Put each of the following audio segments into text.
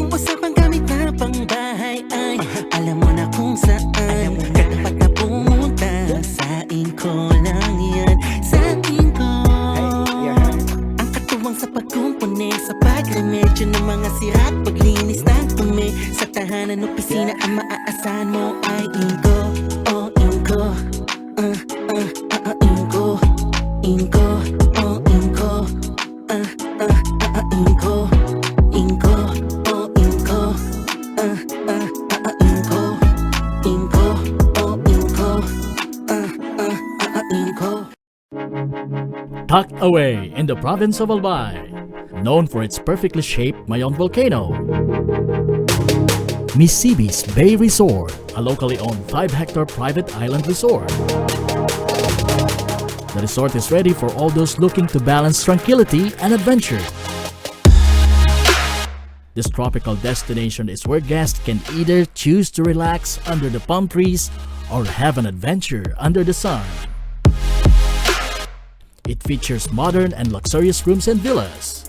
Kung usapang gamit na pangbahay ay alam mo na kung saan dapat na pumunta. Sain ko lang yan, sain ko. Ang katuwang sa pagkumpuni, sa pagremedyo ng mga sira at paglinis ng tumi. Sa tahanan, opisina, ang maaasahan mo ay Inko. Oh, Inko. Inko. Inko. Oh, Inko. Inko. Inko. Oh, Inko. Inko. Inko. Oh, Inko. Inko. Tucked away in the province of Albay, known for its perfectly shaped Mayon volcano, Misibis Bay Resort, a locally owned 5-hectare private island resort. The resort is ready for all those looking to balance tranquility and adventure. This tropical destination is where guests can either choose to relax under the palm trees or have an adventure under the sun. It features modern and luxurious rooms and villas,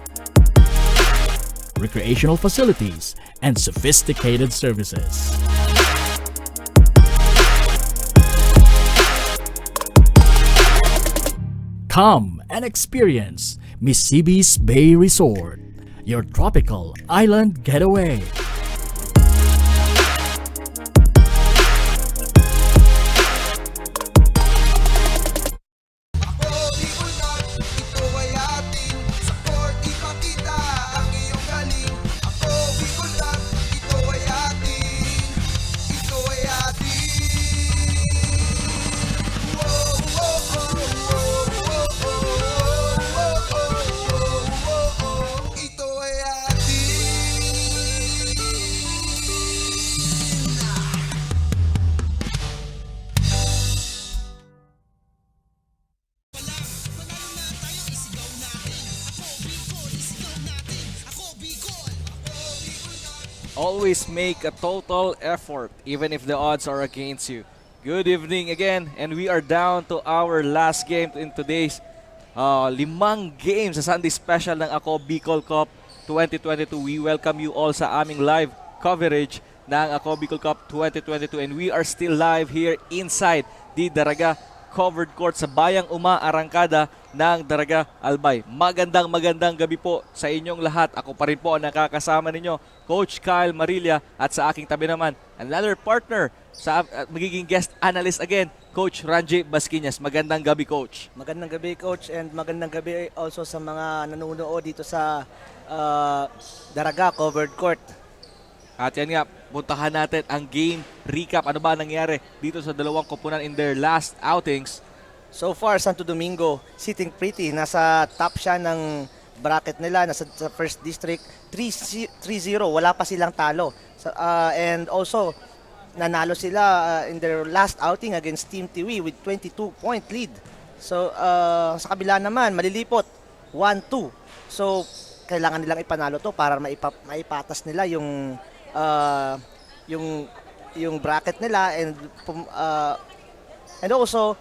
recreational facilities, and sophisticated services. Come and experience Misibis Bay Resort, your tropical island getaway. Always make a total effort even if the odds are against you. Good evening again, and we are down to our last game in today's 5 games sa Sunday special ng Ako Bicol Cup 2022. We welcome you all sa aming live coverage ng Ako Bicol Cup 2022, and we are still live here inside the Daraga covered court sa Bayang Uma, Arangkada ng Daraga, Albay. Magandang gabi po sa inyong lahat. Ako pa rin po ang nakakasama ninyo, Coach Kyle Marilla, at sa aking tabi naman, another partner sa magiging guest analyst again, Coach Ranjay Basquinas. Magandang gabi, Coach. Magandang gabi, Coach, and magandang gabi also sa mga nanonood dito sa Daraga covered court. At yan nga, puntahan natin ang game recap. Ano ba nangyari dito sa dalawang koponan in their last outings? So far, Santo Domingo sitting pretty. Nasa top siya ng bracket nila. Nasa sa first district. 3-0. Wala pa silang talo. And also, nanalo sila in their last outing against Team Tiwi with 22-point lead. So, sa kabila naman, Malilipot, 1-2. So, kailangan nilang ipanalo to para maipatas nila yung bracket nila, and also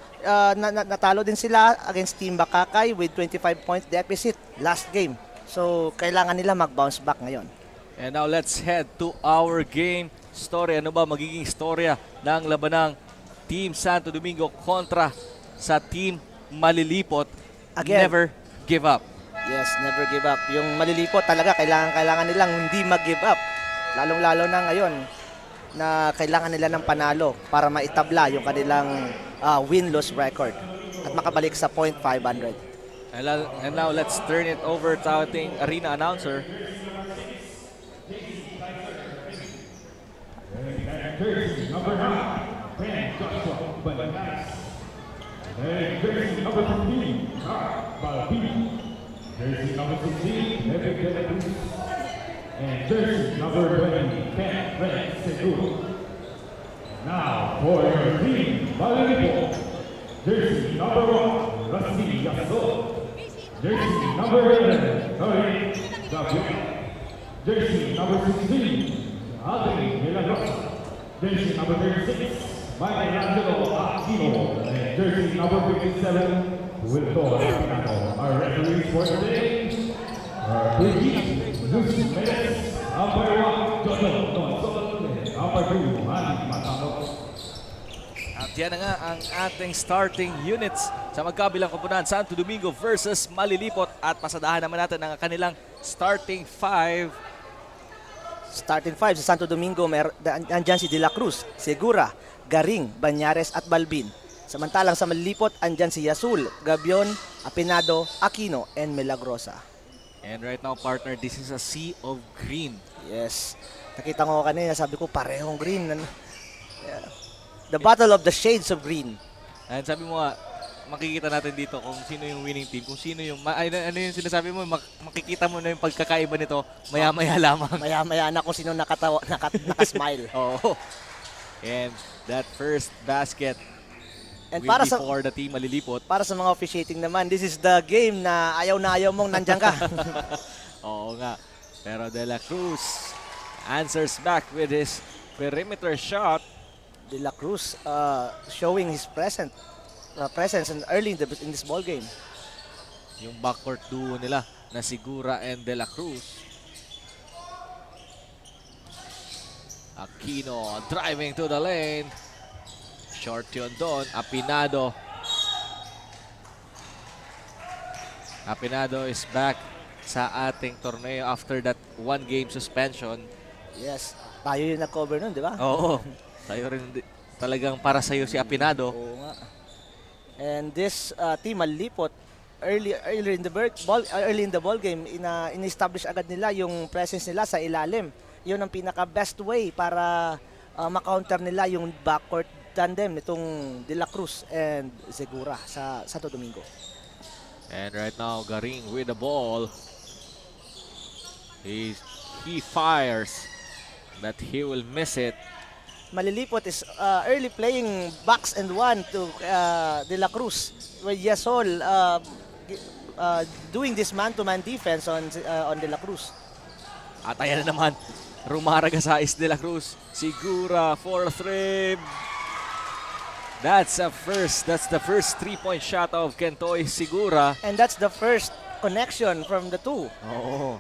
natalo din sila against Team Bakakay with 25-point deficit last game. So kailangan nila mag-bounce back ngayon. And now let's head to our game story. Ano ba magiging storya ng labanang Team Santo Domingo kontra sa Team Malilipot? Again, Never give up. Yes, never give up. Yung Malilipot talaga kailangan nilang hindi mag-give up. Lalong-lalo na ngayon na kailangan nila ng panalo para maitabla yung kanilang win-loss record at makabalik sa .500. And now let's turn it over to ating arena announcer. Jersey number 9, Ben Joshua Bananas. And jersey number 15, Mark Balbini. Jersey number 16, Epic Delacruz. And jersey number 20, Ken Red Seguro. Now for your team, Malilipo. Jersey number 1, Rusty Yaso. Jersey number 11, Noe Gabriel. Jersey number 16, Adri Milagrosa. Jersey number 36, Michelangelo Aquino. And jersey number 57, Wilton Pinano. Our referees for today are Brigitte Lucy Menes, umpire 1, At yan na nga ang ating starting units sa magkabilang koponan. Santo Domingo versus Malilipot. At pasadahan naman natin ang kanilang starting 5. Starting 5 sa Santo Domingo, andyan si De La Cruz, Segura, Garing, Banyares at Balbin. Samantalang sa Malilipot, andyan si Yasul, Gabion, Apinado, Aquino, and Milagrosa. And right now, partner, this is a sea of green. Yes. Nakita ko kanina, sabi ko parehong green. Yeah. The battle of the shades of green. And sabi mo nga, makikita natin dito kung sino yung winning team, kung sino yung, ano yung sinasabi mo, makikita mo na yung pagkakaiba nito, maya-maya lamang. Maya-maya na kung sino nakasmile. Oo. And that first basket And will para be sa for the team Malilipot. para sa mga officiating naman, this is the game na ayaw mong nandyan ka. Oo nga. Pero De La Cruz answers back with his perimeter shot. De La Cruz showing his presence and early in this ball game. Yung backcourt duo nila na Segura and De La Cruz. Aquino driving to the lane. Short yun doon. Apinado. Apinado is back sa ating torneo after that 1-game suspension. Yes, tayo yung nag-cover nun, di ba? Oo. Tayo rin talagang para sa'yo si Apinado. Oo nga. And this team Malilipot early in the ball game in-establish agad nila yung presence nila sa ilalim. Yun ang pinaka best way para ma-counter nila yung backcourt tandem nitong De La Cruz and Segura sa Santo Domingo. And right now, Garing with the ball. He fires, but he will miss it. Malilipot is early playing box and one to De La Cruz, with Yasol doing this man-to-man defense on De La Cruz. At ayan na naman, rumaraga sa De La Cruz. Segura for 3. That's the first 3-point shot of Kentoy Segura. And that's the first connection from the two. Oo.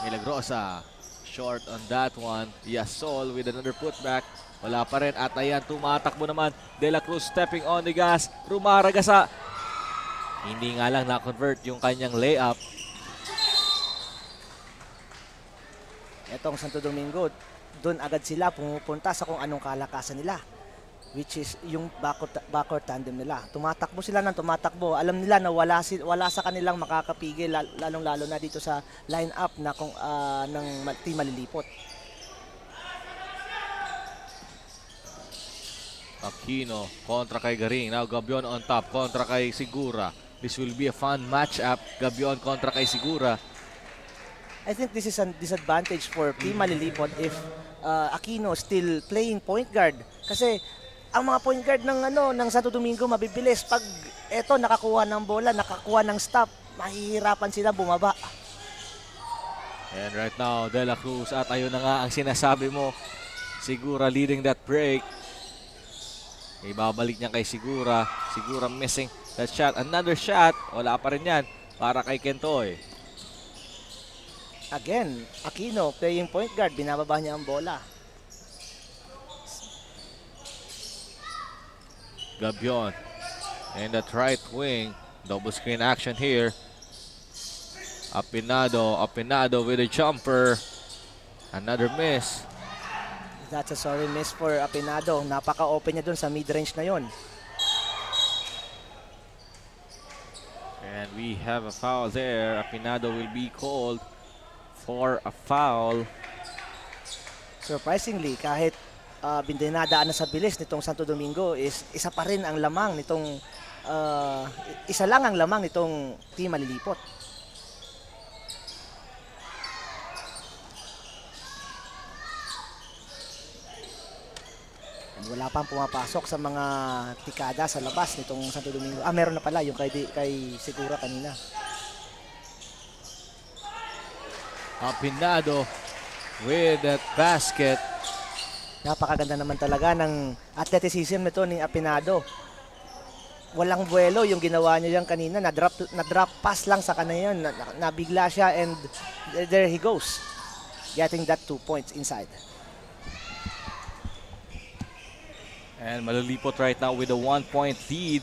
Milagrosa, short on that one. Yasol with another putback. Wala pa rin. At ayan, tumatakbo naman. De La Cruz stepping on the gas. Rumaraga sa... Hindi nga lang na-convert yung kanyang layup. Etong Santo Domingo, doon agad sila pumupunta sa kung anong kalakasan nila, which is yung backcourt tandem nila. Tumatakbo sila ng tumatakbo. Alam nila na wala sa kanilang makakapigil, lalong-lalo na dito sa lineup na ng team Malilipot. Aquino kontra kay Garing. Now Gabion on top kontra kay Segura. This will be a fun matchup. Gabion kontra kay Segura. I think this is a disadvantage for Team Malilipot if Aquino still playing point guard. Kasi ang mga point guard ng Santo Domingo mabibilis. Pag eto nakakuha ng bola, nakakuha ng stop, mahihirapan sila bumaba. And right now, De La Cruz. At ayun na nga ang sinasabi mo. Segura leading that break. Ibabalik niya kay Segura. Segura missing that shot. Another shot. Wala pa rin yan para kay Kentoy. Again, Aquino playing point guard, binababa niya ang bola. Gabion. And that right wing. Double screen action here. Apinado with a jumper. Another miss. That's a sorry miss for Apinado. Napaka-open niya dun sa mid-range na yon. And we have a foul there. Apinado will be called for a foul. Surprisingly, kahit binadaan na sa bilis nitong Santo Domingo, isa pa rin ang lamang nitong isa lang ang lamang nitong Team Malilipot. And wala pang pumapasok sa mga tikada sa labas nitong Santo Domingo. Meron na pala yung kay Segura kanina. Apinado with that basket. Napakaganda naman talaga ng athleticism nito ni Apinado. walang buwelo yung ginawa niya yan kanina. Na-drop pass lang sa kanya yun. Nabigla siya and there he goes. Getting that 2 points inside. And malulipot right now with a 1-point lead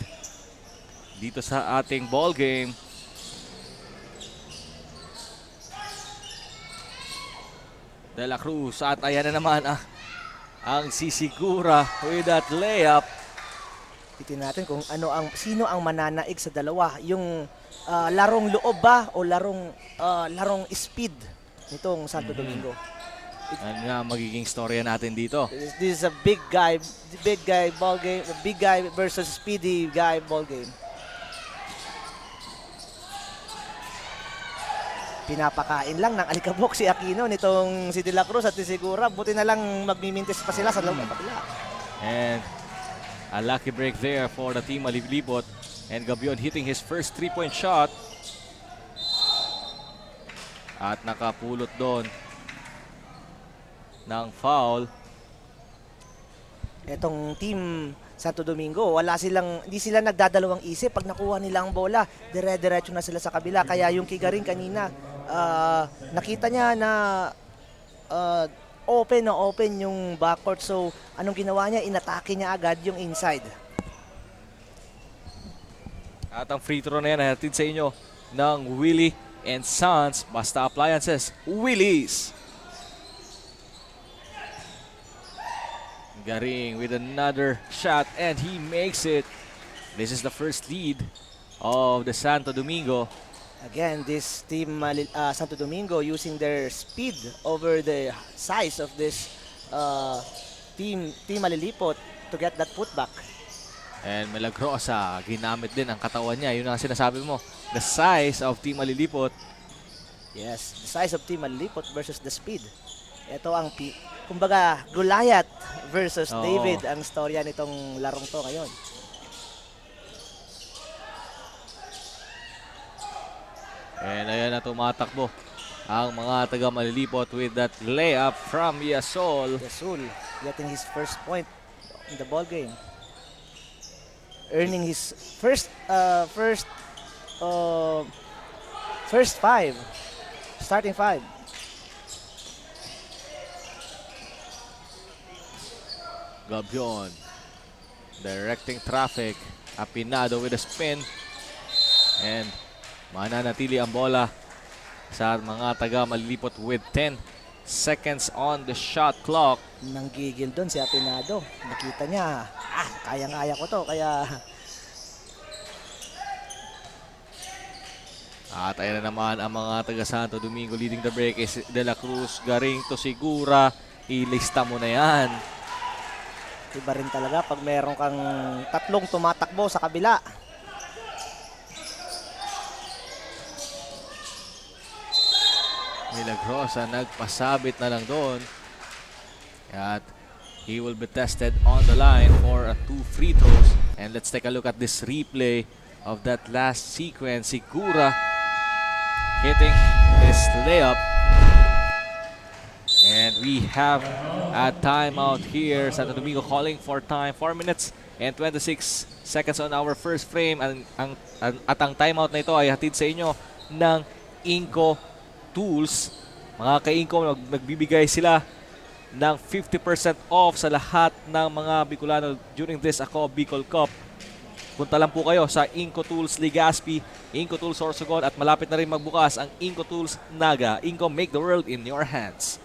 dito sa ating ball game. De La Cruz at ayan na naman ang sisigura with that layup. Titingnan natin kung sino ang mananaig sa dalawa. Yung larong loob ba o larong speed nitong Santo Domingo. Ano nga magiging storya natin dito? This is a big guy ball game, big guy versus speedy guy ball game. Pinapakain lang ng alikabok si Aquino nitong si De La Cruz at si Segura. Buti na lang magmimintis pa sila sa loob ng kabila. And a lucky break there for the team Malilipot. And Gabion hitting his first 3-point shot. At nakapulot doon ng foul. Etong team Santo Domingo, hindi sila nagdadalawang isip. Pag nakuha nila ang bola, dire-diretso na sila sa kabila. Kaya yung Kigaring kanina, nakita niya na open yung backcourt. So, anong ginawa niya? Inatake niya agad yung inside. At ang free throw na yan, hatid sa inyo ng Willie and Sons. Basta Appliances, Willie's. Garing with another shot and he makes it. This is the first lead of the Santo Domingo. Again, this team Santo Domingo using their speed over the size of this team Malilipot to get that putback. And Milagrosa, ginamit din ang katawan niya. Yun ang sinasabi mo. The size of Team Malilipot. Yes, the size of Team Malilipot versus the speed. Ito ang kumbaga Goliath versus Oo. David ang storya nitong larong to ngayon. And ayan na tumatakbo ang mga taga Malilipot with that layup from Yasol. Yasul getting his first point in the ball game. Earning his first five. Starting five. Gabion directing traffic. Apinado with a spin. And mananatili ang bola sa mga taga Malilipot with 10 seconds on the shot clock. Nanggigil doon si Apinado. Nakita niya, kayang-kaya ko to. Kaya At ayan na naman ang mga taga Santo Domingo leading the break is De La Cruz. Garing to Segura. Ilista mo na yan. iba rin talaga pag meron kang tatlong tumatakbo sa kabila. Milagrosa nagpasabit na lang doon. At he will be tested on the line for 2 free throws. And let's take a look at this replay of that last sequence. Segura hitting his layup. And we have a timeout here. Santo Domingo calling for time. 4 minutes and 26 seconds on our first frame. At ang timeout na ito ay hatid sa inyo ng Inco Tools. Mga ka-Inco, nagbibigay sila ng 50% off sa lahat ng mga Bicolano during this Ako Bicol Cup. Punta lang po kayo sa Inco Tools Legazpi, Inco Tools Sorsogon, at malapit na rin magbukas ang Inco Tools Naga. Inco, make the world in your hands.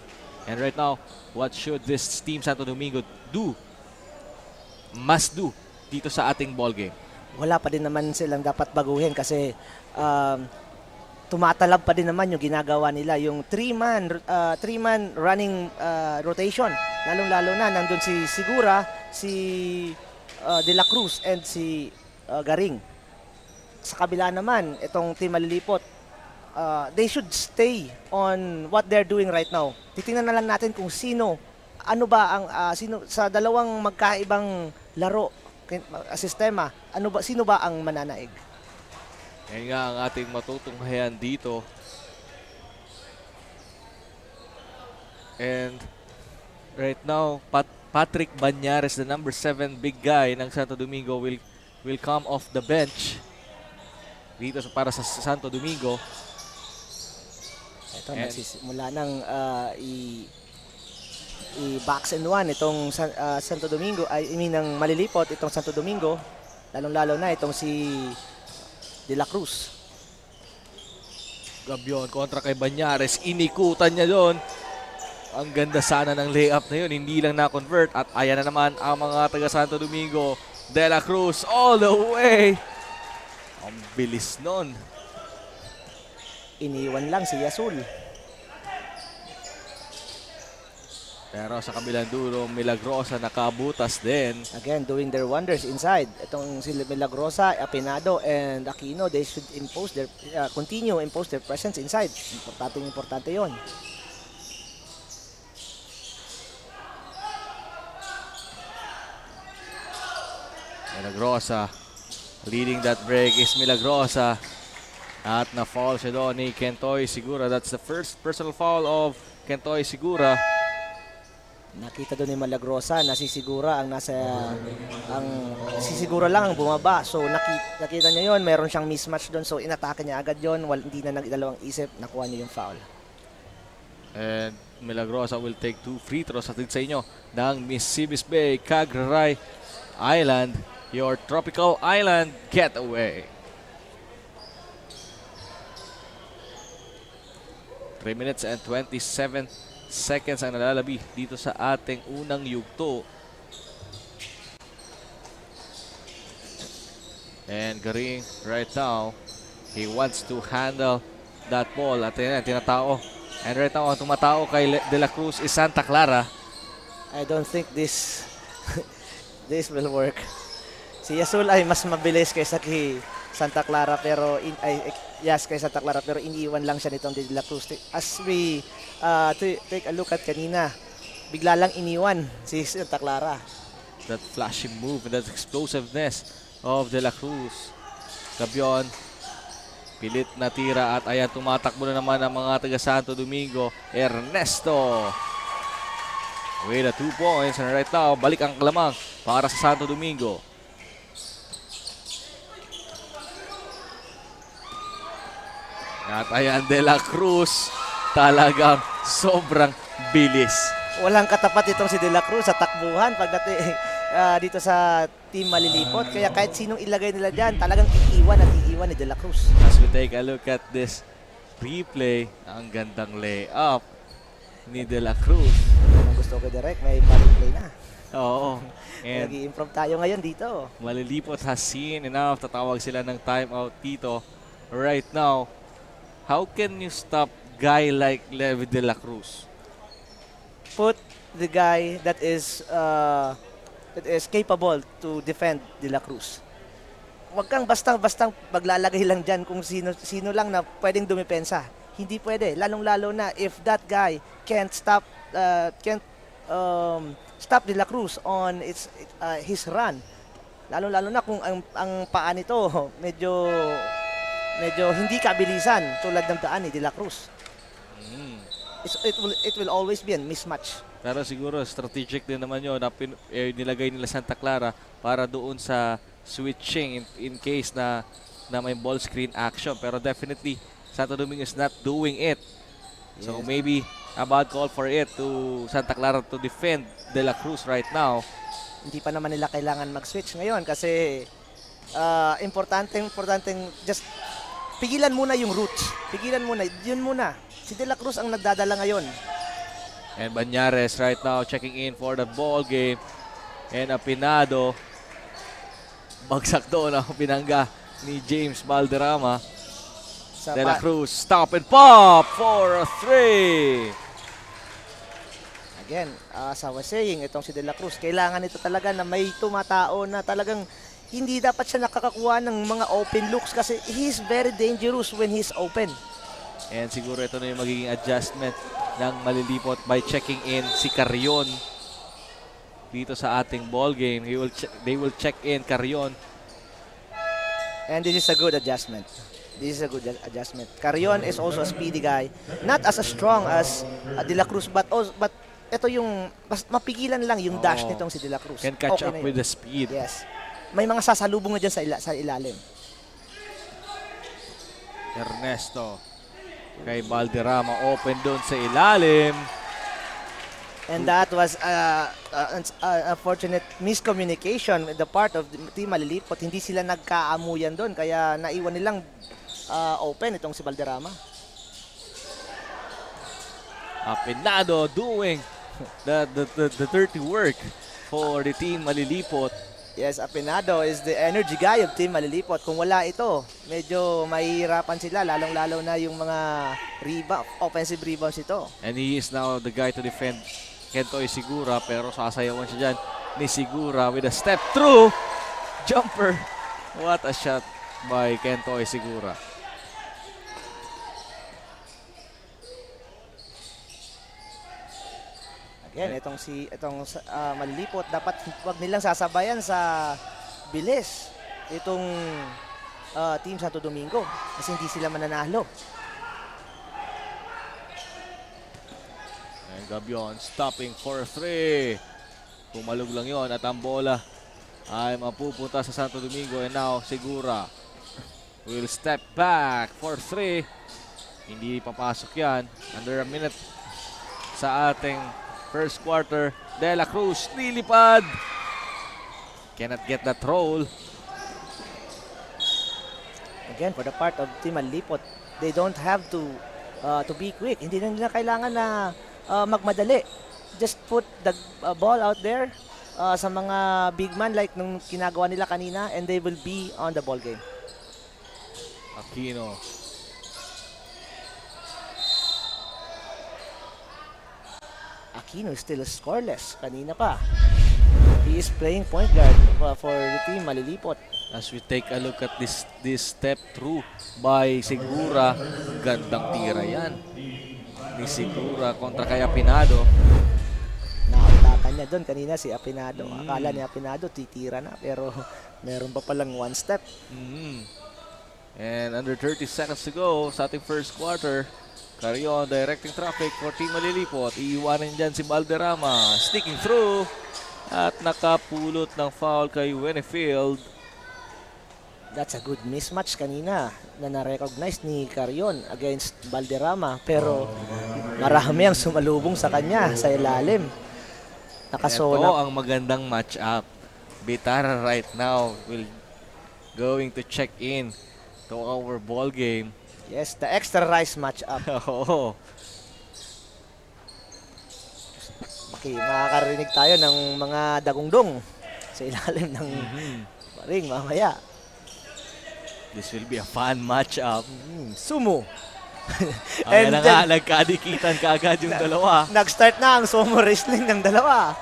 And right now, what should this Team Santo Domingo do? Must do dito sa ating ball game. Wala pa din naman silang dapat baguhin kasi tumatalab pa din naman yung ginagawa nila, yung 3-man running rotation. Lalong-lalo na nandun si Segura, si De La Cruz and si Garing. Sa kabila naman, itong Team Malilipot, they should stay on what they're doing right now. Titingnan na lang natin kung sino sa dalawang magkaibang laro sistema, sino ba ang mananaig? Yan nga ang ating matutunghayan dito. And right now, Patrick Banyares, the number 7 big guy ng Santo Domingo, will will come off the bench dito para sa Santo Domingo. Ito, And- nagsisimula ng i-box and one itong Santo Domingo, I mean, ng malilipot itong Santo Domingo, lalong-lalo na itong si De La Cruz. Gabion kontra kay Banyares. Inikutan niya doon. Ang ganda sana ng layup na yun. Hindi lang na-convert. At ayan na naman ang mga taga Santo Domingo. De La Cruz all the way. Ang bilis nun. Iniwan lang si Yasul. Pero sa kabilang dulo, Milagrosa nakabutas din. Again, doing their wonders inside. Itong si Milagrosa, Apinado, and Aquino, they should impose their presence inside. Importante yon. Milagrosa leading that break is Milagrosa. At na-foul siya doon ni Kentoy Sigura. That's the first personal foul of Kentoy Sigura. Nakita doon ni Malagrosa na si Sigura si Sigura lang ang bumaba. So nakita niya yon, meron siyang mismatch doon. So inatake niya agad yon, hindi na nagdalawang isip, nakuha niya yung foul. And Milagrosa will take 2 free throws atid sa inyo ng Mississippi Bay Cagray Island, your tropical island getaway. 3 minutes and 27 seconds ang nalalabi dito sa ating unang yugto. And Garing right now, he wants to handle that ball. At yan, tinatao. And right now, ang tumatao kay De La Cruz is Santa Clara. I don't think this will work. Si Yasul ay mas mabilis kaysa kay Santa Clara, pero kay Santa Clara, pero iniiwan lang siya nitong De La Cruz. As we take a look at kanina, bigla lang iniwan si Santa Clara. That flashy move and that explosiveness of De La Cruz. Gabion, pilit na tira at ayan, tumatakbo na naman ang mga taga Santo Domingo. Ernesto with the 2 points, and right now, balik ang kalamang para sa Santo Domingo. At ayan, De La Cruz, talagang sobrang bilis. Walang katapat itong si De La Cruz sa takbuhan pagdating dito sa team malilipot. Kaya kahit sinong ilagay nila dyan, talagang iiwan ni De La Cruz. As we take a look at this replay, ang gandang layup ni De La Cruz. Kung gusto ko direct, may play na. Oo. And Nag-i-improve tayo ngayon dito. malilipot has seen enough. Tatawag sila ng timeout dito. Right now, how can you stop guy like Levi De La Cruz? Put the guy that is capable to defend De La Cruz. Huwag kang bastang maglalagay lang dyan kung sino lang na pwedeng dumepensa. Hindi pwede. Lalong-lalo na if that guy can't stop De La Cruz on his run. Lalong-lalo na kung ang paa nito medyo hindi kabilisan tulad ng daan ni De La Cruz. It will always be a mismatch. Pero siguro strategic din naman yun na nilagay nila Santa Clara para doon sa switching in case na may ball screen action. Pero definitely, Santo Domingo is not doing it. So Yes. maybe a bad call for it to Santa Clara to defend De La Cruz right now. Hindi pa naman nila kailangan mag-switch ngayon kasi importanteng just pigilan muna yung roots. Pigilan muna, yun muna. Si De La Cruz ang nagdadala ngayon. And Banyares right now checking in for the ball game. And Apinado, bagsak doon ang pinangga ni James Valderrama. Sa De La Cruz, stop and pop for a 3. Again, as I was saying, itong si De La Cruz, kailangan ito talaga na may tumatao na talagang hindi dapat siya nakakakuha ng mga open looks kasi he's very dangerous when he's open. And siguro ito na yung magiging adjustment ng malilipot by checking in si Carrion dito sa ating ball game. They will check in Carrion. And this is a good adjustment. Carrion is also a speedy guy. Not as strong as De La Cruz, but ito yung mapigilan lang yung dash nitong si De La Cruz. Can catch Okay up na with yun. the speed. Yes. may mga sasalubong na dyan sa ilalim. Ernesto kay Valderrama, open doon sa ilalim. And that was unfortunate miscommunication with the part of the Team Malilipot. Hindi sila nagkaamuyan doon, kaya naiwan nilang open itong si Valderrama. Apinado doing the dirty work for the Team Malilipot. Yes, Apinado is the energy guy of Team Malilipot. Kung wala ito, medyo mahihirapan sila, lalong-lalo na yung mga offensive rebounds ito. And he is now the guy to defend Kentoy Sigura, pero sasayawan siya dyan ni Sigura with a step through jumper. What a shot by Kentoy Sigura. Again, itong Malilipot, dapat wag nilang sasabayan sa bilis itong Team Santo Domingo kasi hindi sila mananalo. And Gabion stopping for 3. Pumalog lang yon at ang bola ay mapupunta sa Santo Domingo, and now Sigura will step back for 3. Hindi papasok yan. Under a minute sa ating first quarter. De La Cruz nilipad. Cannot get that roll. Again, for the part of Team Malilipot, they don't have to be quick. Hindi na nila kailangan na magmadali. Just put the ball out there sa mga big man like nung ginagawa nila kanina, and they will be on the ball game. Aquino. Aquino is still scoreless. Kanina pa. He is playing point guard for the Team Malilipot. As we take a look at this step through by Sigura, gandang tira yan ni Sigura kontra kay Apinado. Nakatakan niya doon kanina si Apinado. Akala ni Apinado titira na, pero meron pa palang one step. And under 30 seconds to go sa ating first quarter, Carion directing traffic for Team Malilipot. Iiwanan dyan si Valderrama, sticking through at nakapulot ng foul kay Winnefield. That's a good mismatch kanina na na-recognize ni Carion against Valderrama, pero marami ang sumalubong sa kanya sa ilalim. Ito Nakasona. ang magandang match-up. Bitara right now will going to check in to our ball game. Yes, the extra rice match-up. Oo. Okay, makakarinig tayo ng mga dagungdong sa ilalim ng ring mamaya. This will be a fun match-up. Sumo. Ang nga, nagkadikitan kaagad yung dalawa. Nag-start na ang sumo wrestling ng dalawa.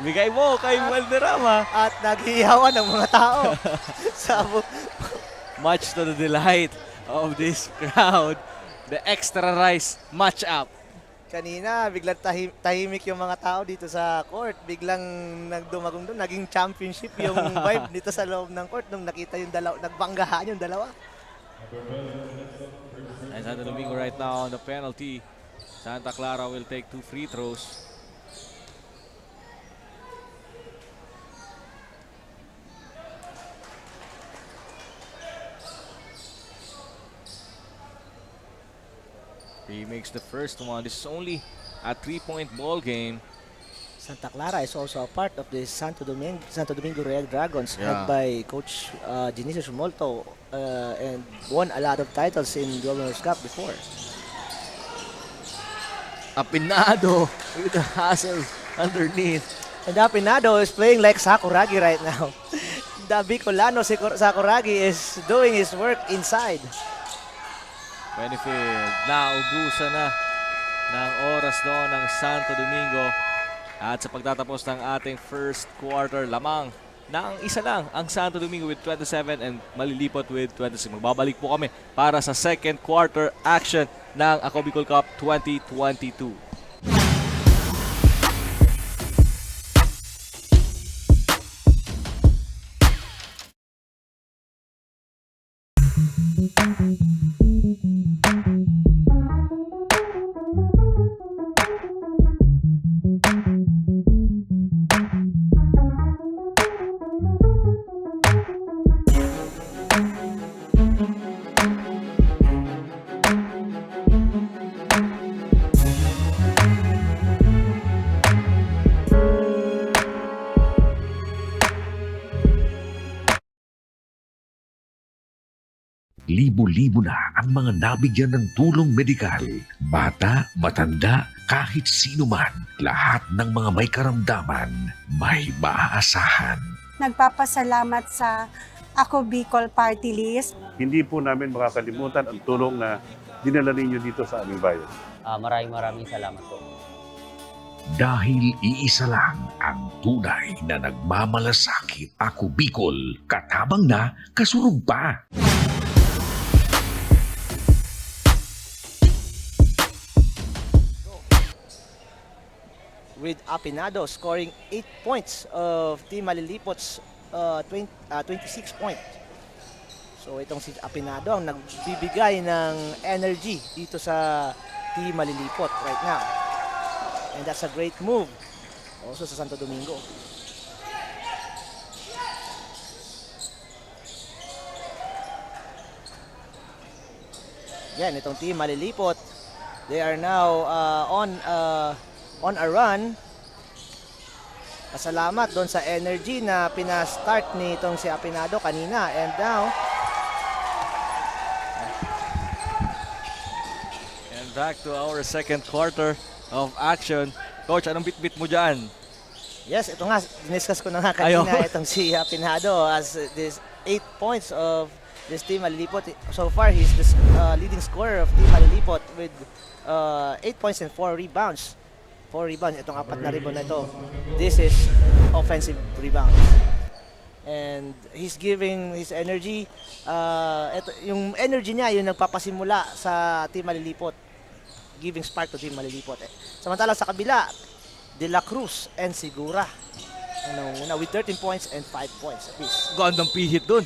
Bigay mo kay Valderrama. At naghihawan ng mga tao. Much to the delight of this crowd. The extra rice match-up. Kanina, biglang tahimik yung mga tao dito sa court. Biglang nagdumagong doon. Naging championship yung vibe dito sa loob ng court nung nakita yung dalawa, nagbanggahan yung dalawa. And Santo Domingo right now on the penalty. Santa Clara will take 2 free throws. He makes the first one. This is only a 3-point ball game. Santa Clara is also a part of the Santo Domingo Red Dragons, Yeah. led by Coach Genesio Sumolto, and won a lot of titles in Governor's Cup before. Apinado with the hustle underneath. And Apinado is playing like Sakuragi right now. The Bicolano Sakuragi is doing his work inside. Winnefield, naubusan na ng oras doon ng Santo Domingo. At sa pagtatapos ng ating first quarter, lamang na ang isa lang ang Santo Domingo with 27 and Malilipot with 26. Magbabalik po kami para sa second quarter action ng Ako Bicol Cup 2022. Libo-libo na ang mga nabigyan ng tulong medikal. Bata, matanda, kahit sino man, lahat ng mga may karamdaman, may maaasahan. Nagpapasalamat sa Ako Bicol Party List. Hindi po namin makakalimutan ang tulong na dinala ninyo dito sa aming bayan. Maraming salamat po. Dahil iisa lang ang tunay na nagmamalasakit. Ako Bicol, katabang na, kasurug pa. With Apinado scoring 8 points of Team Malilipot's 26 point. So itong si Apinado ang nagbibigay ng energy dito sa Team Malilipot right now. And that's a great move also sa Santo Domingo. Yan, itong Team Malilipot, they are now on a run. Pasalamat doon sa energy na pinastart nitong si Apinado kanina. And now, And back to our second quarter of action. Coach, anong bit-bit mo dyan? yes, ito nga, diniscuss ko na nga kanina Ayaw. itong si Apinado as this 8 points of this Team Malilipot. So far, he's the leading scorer of Team Malilipot with 8 points and 4 rebounds. 4 rebounds, itong 4 na rebound na ito. This is offensive rebounds. And he's giving his energy. Yung energy niya, yung nagpapasimula sa Team Malilipot. Giving spark to Team Malilipot. Samantala sa kabila, De La Cruz and Sigura. With 13 points and 5 points apiece. Gandang pihit dun.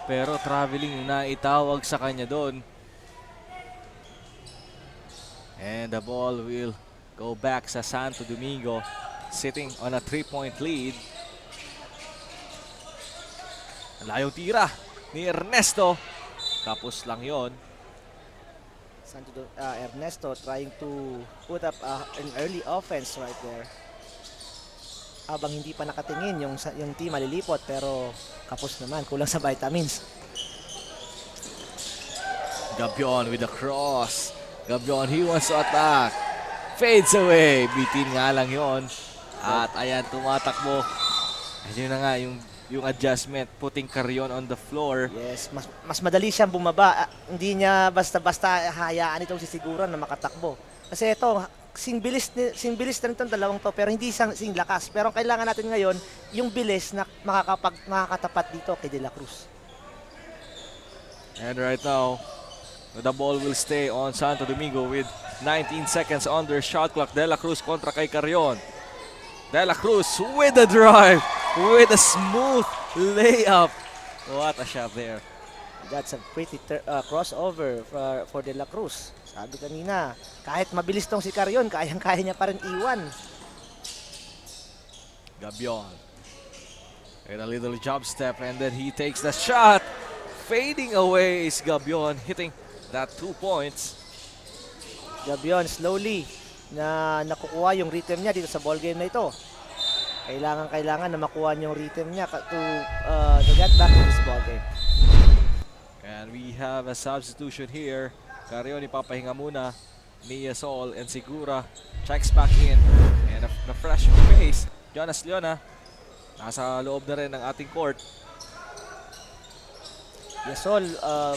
Pero traveling yung naitawag sa kanya dun. And the ball will go back sa Santo Domingo, sitting on a 3-point lead. Layong tira ni Ernesto. Tapos lang yon. Ernesto trying to put up an early offense right there. Habang hindi pa nakatingin yung Team Malilipot, pero kapos naman, kulang sa vitamins. Gabion with the cross. Gabion, he wants to attack. Fades away. Bitin nga lang yon. At ayan, tumatakbo. Ayun na nga yung adjustment, putting Carrion on the floor. Yes, mas madali siyang bumaba. Hindi niya basta-basta hayaan itong si Siguro na makatakbo. Kasi ito, sing bilis na rin itong dalawang to, pero hindi sing lakas. Pero kailangan natin ngayon, yung bilis na makakatapat dito kay De La Cruz. And right now, the ball will stay on Santo Domingo with 19 seconds on their shot clock. De La Cruz kontra kay Carrion. De La Cruz with the drive, with a smooth layup. What a shot there. That's a pretty crossover for De La Cruz. Sabi kanina, kahit mabilis tong si Carrion, kayang-kaya niya pa rin iwan. Gabion. And a little jump step and then he takes the shot. Fading away is Gabion, hitting that 2 points. Gabion slowly na nakukuha yung rhythm niya dito sa ball game na ito. Kailangan na makuha yung rhythm niya to get back to this ball game. And we have a substitution here. Carrion ipapahinga muna. Nia Sol and Sigura checks back in. And a fresh face. Jonas Leona nasa loob na rin ng ating court. Yasol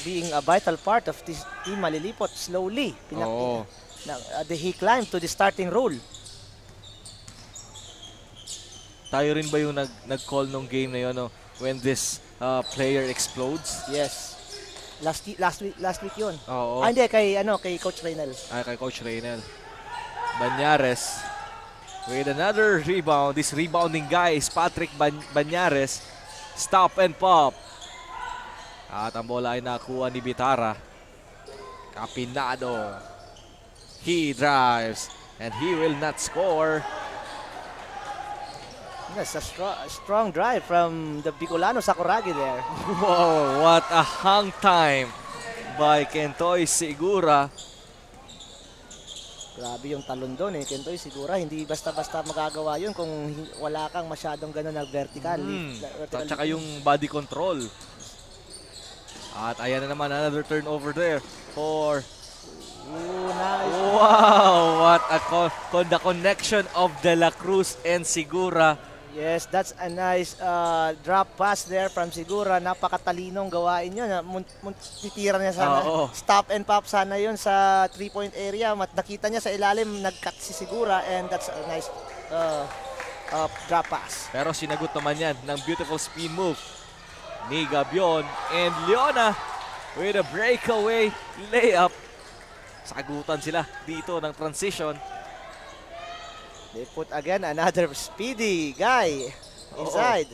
being a vital part of this Team Malilipot slowly. Oo. He climbed to the starting role. Tayo rin ba yung nag-call nung game na yun, no? When this player explodes? Yes. Last week yun. Oo. Hindi, kay Coach Reynel. Ay, kay Coach Reynel. Banyares with another rebound. This rebounding guy is Patrick Banyares. Stop and pop. At ang bola ay nakuha ni Bitara. Apinado. He drives and he will not score. Yes, a strong drive from the Bicolano Sakuragi there. Wow, what a hang time by Kentoy Sigura. Grabe yung talon doon eh. Kentoy Sigura, hindi basta-basta magagawa yun kung wala kang masyadong gano'n na vertical. At saka yung body control. At ayan na naman, another turnover there for... Ooh, nice. Wow! What a the connection of De La Cruz and Sigura. Yes, that's a nice drop pass there from Sigura. Napakatalinong gawain yun. Titira niya sana. Oo. Stop and pop sana yun sa 3-point area. Nakita niya sa ilalim, nag-cut si Sigura, and that's a nice drop pass. Pero sinagot naman yan ng beautiful spin move ni Gabion, and Leona with a breakaway layup. Sagutan sila dito ng transition. They put again another speedy guy inside.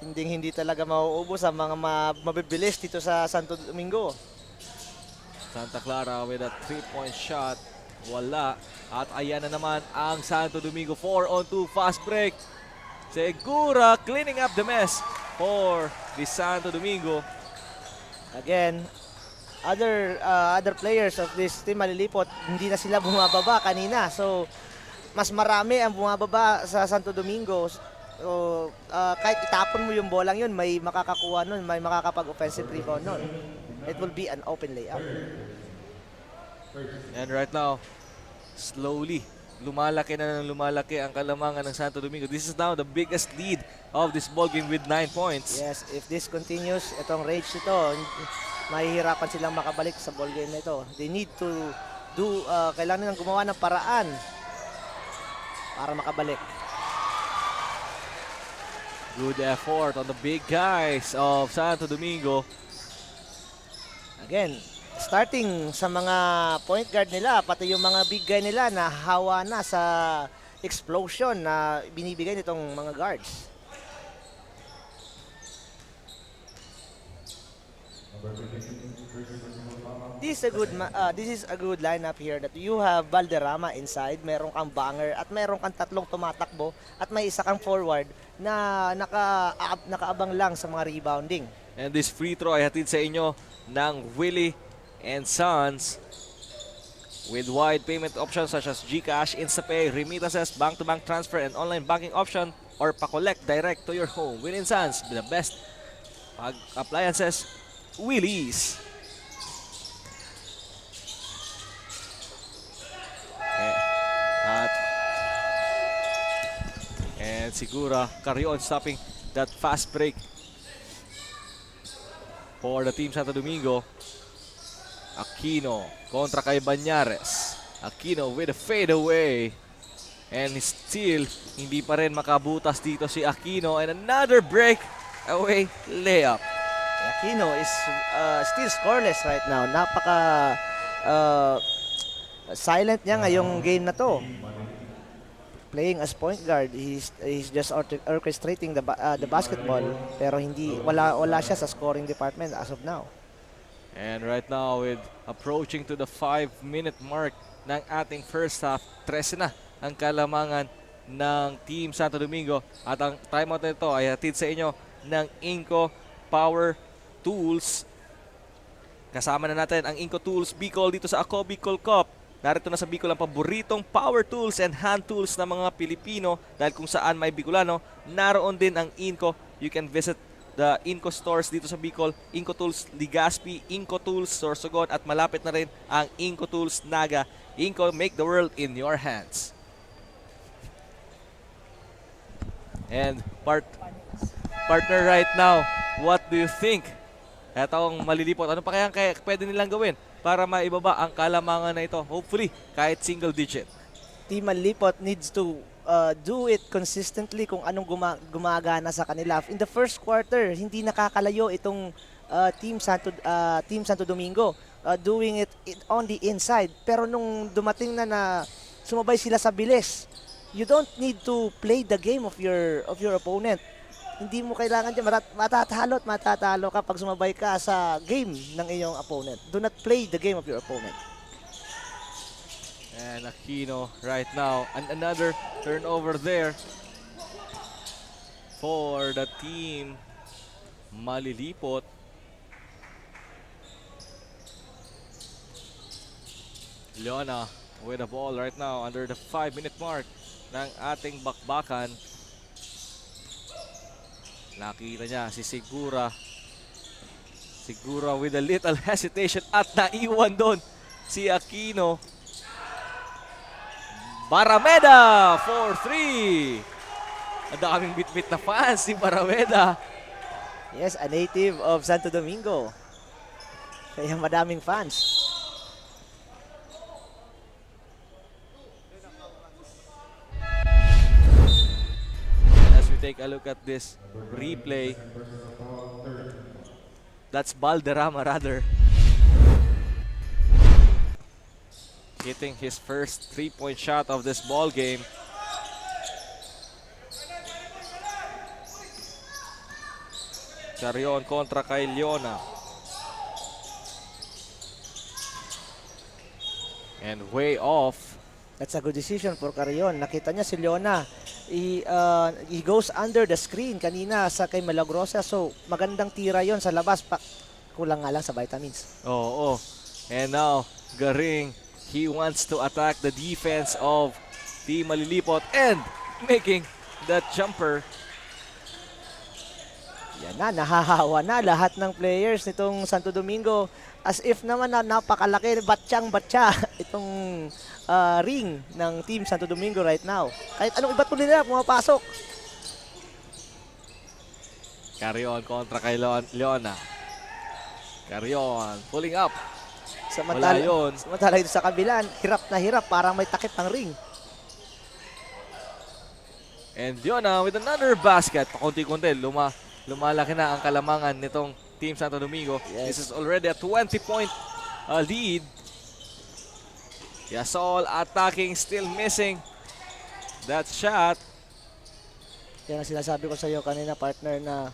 Hindi talaga mauubos ang mga mabibilis dito sa Santo Domingo. Santa Clara with a 3-point shot. Wala. At ayan na naman ang Santo Domingo. 4-on-2 fast break. Segura cleaning up the mess for the Santo Domingo. Again, other players of this team Malilipot, hindi na sila bumababa kanina. So, mas marami ang bumababa sa Santo Domingo. So, kahit itapon mo yung bolang yun, may makakakuha nun, may makakapag-offensive rebound nun. It will be an open layup. And right now, slowly, lumalaki na ng lumalaki ang kalamangan ng Santo Domingo. This is now the biggest lead of this ball game with 9 points. Yes, if this continues, itong rage ito, mahihirapan silang makabalik sa ball game na ito. They need to kailangan nilang gumawa ng paraan para makabalik. Good effort on the big guys of Santo Domingo. Again, starting sa mga point guard nila, pati yung mga big guy nila na hawa na sa explosion na binibigay nitong mga guards. This is a good lineup here that you have Valderrama inside, meron kang banger at meron kang tatlong tumatakbo at may isa kang forward na nakaabang lang sa mga rebounding. And this free throw ay hatid sa inyo ng Willie and Sons with wide payment options such as GCash, InstaPay, remittances, bank-to-bank transfer, and online banking option, or pa-collect direct to your home. Willie and Sons, the best appliances, Willie's. And Sigura carry on stopping that fast break for the team Santo Domingo. Aquino kontra kay Banyares. Aquino with a fadeaway. And still, hindi pa rin makabutas dito si Aquino. And another breakaway layup. Aquino is still scoreless right now. Napaka silent niya ngayong game na to. Playing as point guard, he's just orchestrating the basketball, pero wala siya sa scoring department as of now. And right now, with approaching to the 5-minute mark ng ating first half, 13 na ang kalamangan ng Team Santo Domingo. At ang timeout na ito ay hatid sa inyo ng Inco Power Tools. Kasama na natin ang Inco Tools Bicol dito sa Ako Bicol Cup. Narito na sa Bicol ang paboritong power tools and hand tools ng mga Pilipino, dahil kung saan may Bicolano, naroon din ang Inco. You can visit the Inco stores dito sa Bicol, Inco Tools Legazpi, Inco Tools Sorsogon, at malapit na rin ang Inco Tools Naga. Inco, make the world in your hands. And partner right now, what do you think? Etong Malilipot, ano pa kaya pwede nilang gawin para maibaba ang kalamangan na ito? Hopefully, kahit single digit. Team Malilipot needs to do it consistently kung anong gumagana sa kanila. In the first quarter, hindi nakakalayo itong Team Santo Domingo, doing it on the inside. Pero nung dumating na sumabay sila sa bilis, you don't need to play the game of your opponent. Hindi mo kailangan dyan, matatalo kapag sumabay ka sa game ng iyong opponent. Do not play the game of your opponent. And Aquino right now, and another turnover there for the team Malilipot. Leona with the ball right now under the 5-minute mark ng ating bakbakan. Nakita niya si Sigura. Siguro with a little hesitation at naiwan doon si Aquino. Barameda for 3. Ang daming bit-bit na fans si Barameda. Yes, a native of Santo Domingo. Kaya madaming fans. As we take a look at this replay, that's Balderrama rather. Hitting his first 3-point shot of this ball game. Carrion kontra kay Leona. And way off. That's a good decision for Carrion. Nakita niya si Leona. He goes under the screen kanina sa kay Malagrosa. So, magandang tira yon sa labas. Kulang nga lang sa vitamins. Oo. And now, Garing, he wants to attack the defense of Team Malilipot and making that jumper. Yan na, nahahawa na lahat ng players nitong Santo Domingo. As if naman na napakalaki, batsyang-batya itong ring ng Team Santo Domingo right now. Kahit anong iba't nila, pumapasok. Carrion kontra kay Leona. Carrion pulling up. Wala yun. Samantala ito sa kabilaan, hirap na hirap, parang may takip ang ring. And Leona with another basket. Pakunti-kunti, lumalaki na ang kalamangan nitong Team Santo Domingo. Yes. This is already a 20-point lead. Yasol attacking, still missing that shot. Yan ang sinasabi ko sa iyo kanina, partner, na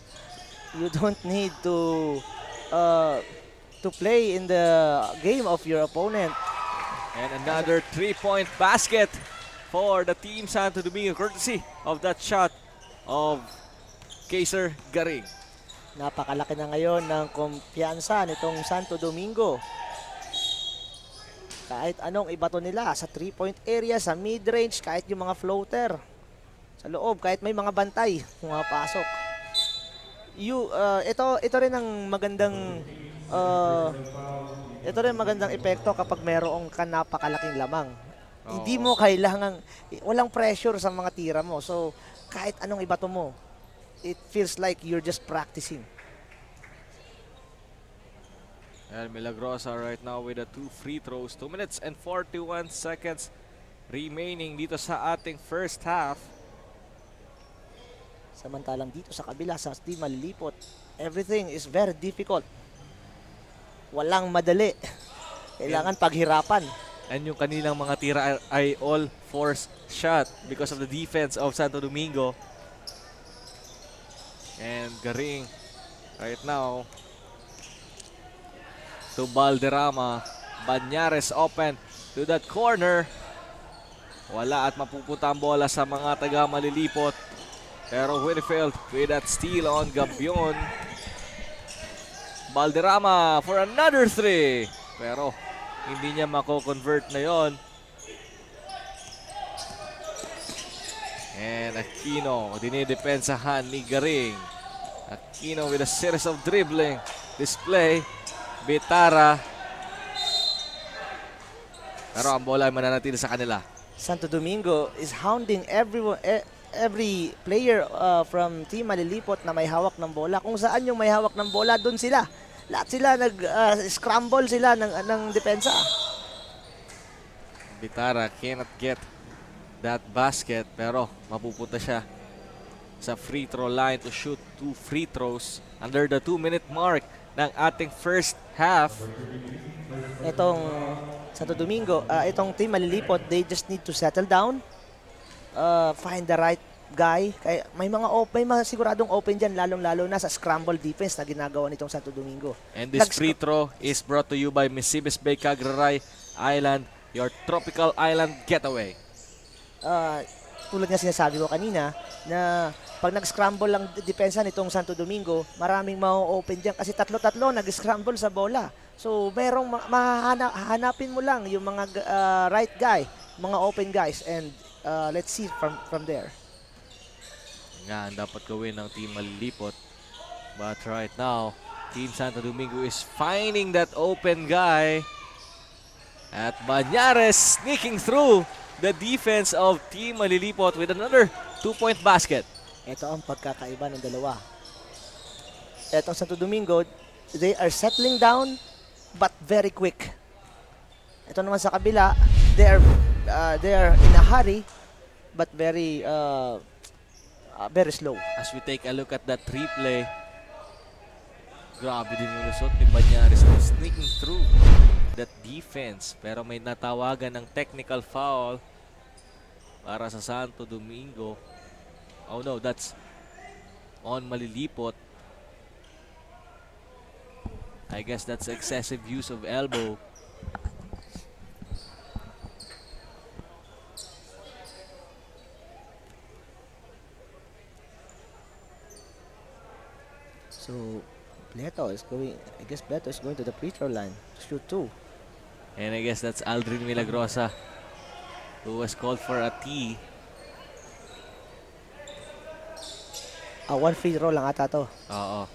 you don't need to play in the game of your opponent. And another 3-point basket for the Team Santo Domingo, courtesy of that shot of Kaiser Garing. Napakalaki na ngayon ng kumpiyansa nitong Santo Domingo. Kahit anong ibato nila sa 3-point area, sa mid-range, kahit yung mga floater. Sa loob, kahit may mga bantay, pumapasok. Ito rin ang magandang epekto kapag merong napakalaking lamang. Hindi mo kailangan, walang pressure sa mga tira mo. So, kahit anong ibato mo, it feels like you're just practicing. And Milagrosa right now with the 2 free throws. 2 minutes and 41 seconds remaining dito sa ating first half. Samantalang dito sa kabila sa Team Malilipot, everything is very difficult. Walang madali. Kailangan paghirapan. And yung kanilang mga tira ay all forced shot because of the defense of Santo Domingo. And Garing right now to Balderrama. Banyares open to that corner. Wala at mapupunta ang bola sa mga taga Malilipot. Pero Winfield with that steal on Gabion. Balderrama for another 3. Pero hindi niya mako-convert na yon. And Aquino dinidepensahan ni Garing. Aquino with a series of dribbling display. Bitara. Pero ang bola ay mananatili sa kanila. Santo Domingo is hounding every player from Team Malilipot na may hawak ng bola. Kung saan yung may hawak ng bola, doon sila. Lahat sila nag-scramble sila ng depensa. Bitara cannot get that basket pero mapupunta siya sa free throw line to shoot 2 free throws under the 2-minute mark ng ating first half. Itong Santo Domingo, itong Team Malilipot, they just need to settle down, find the right guy. Kaya may mga siguradong open dyan, lalong-lalo na sa scramble defense na ginagawa nitong Santo Domingo. And this free throw is brought to you by Misibis Bay Cagraray Island, your tropical island getaway. Tulad nga sinasabi ko kanina na pag nag-scramble lang depensa nitong Santo Domingo, maraming ma-open dyan kasi tatlo-tatlo nag-scramble sa bola. So, merong hanapin mo lang yung mga right guy, mga open guys, and let's see from there. Nga ang dapat gawin ng Team Malilipot. But right now, Team Santo Domingo is finding that open guy. At Banyares sneaking through the defense of Team Malilipot with another 2-point basket. Ito ang pagkakaiba ng dalawa. Etong Santo Domingo, they are settling down but very quick. Ito naman sa kabila, they are in a hurry but very slow. As we take a look at that replay, grabe din yung lusot ni Banyares sneaking through that defense. Pero may natawagan ng technical foul para sa Santo Domingo. Oh no, that's on Malilipot. I guess that's excessive use of elbow. So, Bleto is going, I guess Bleto is going to the free throw line to shoot 2. And I guess that's Aldrin Milagrosa who was called for a T. One free throw lang ata to. Oo.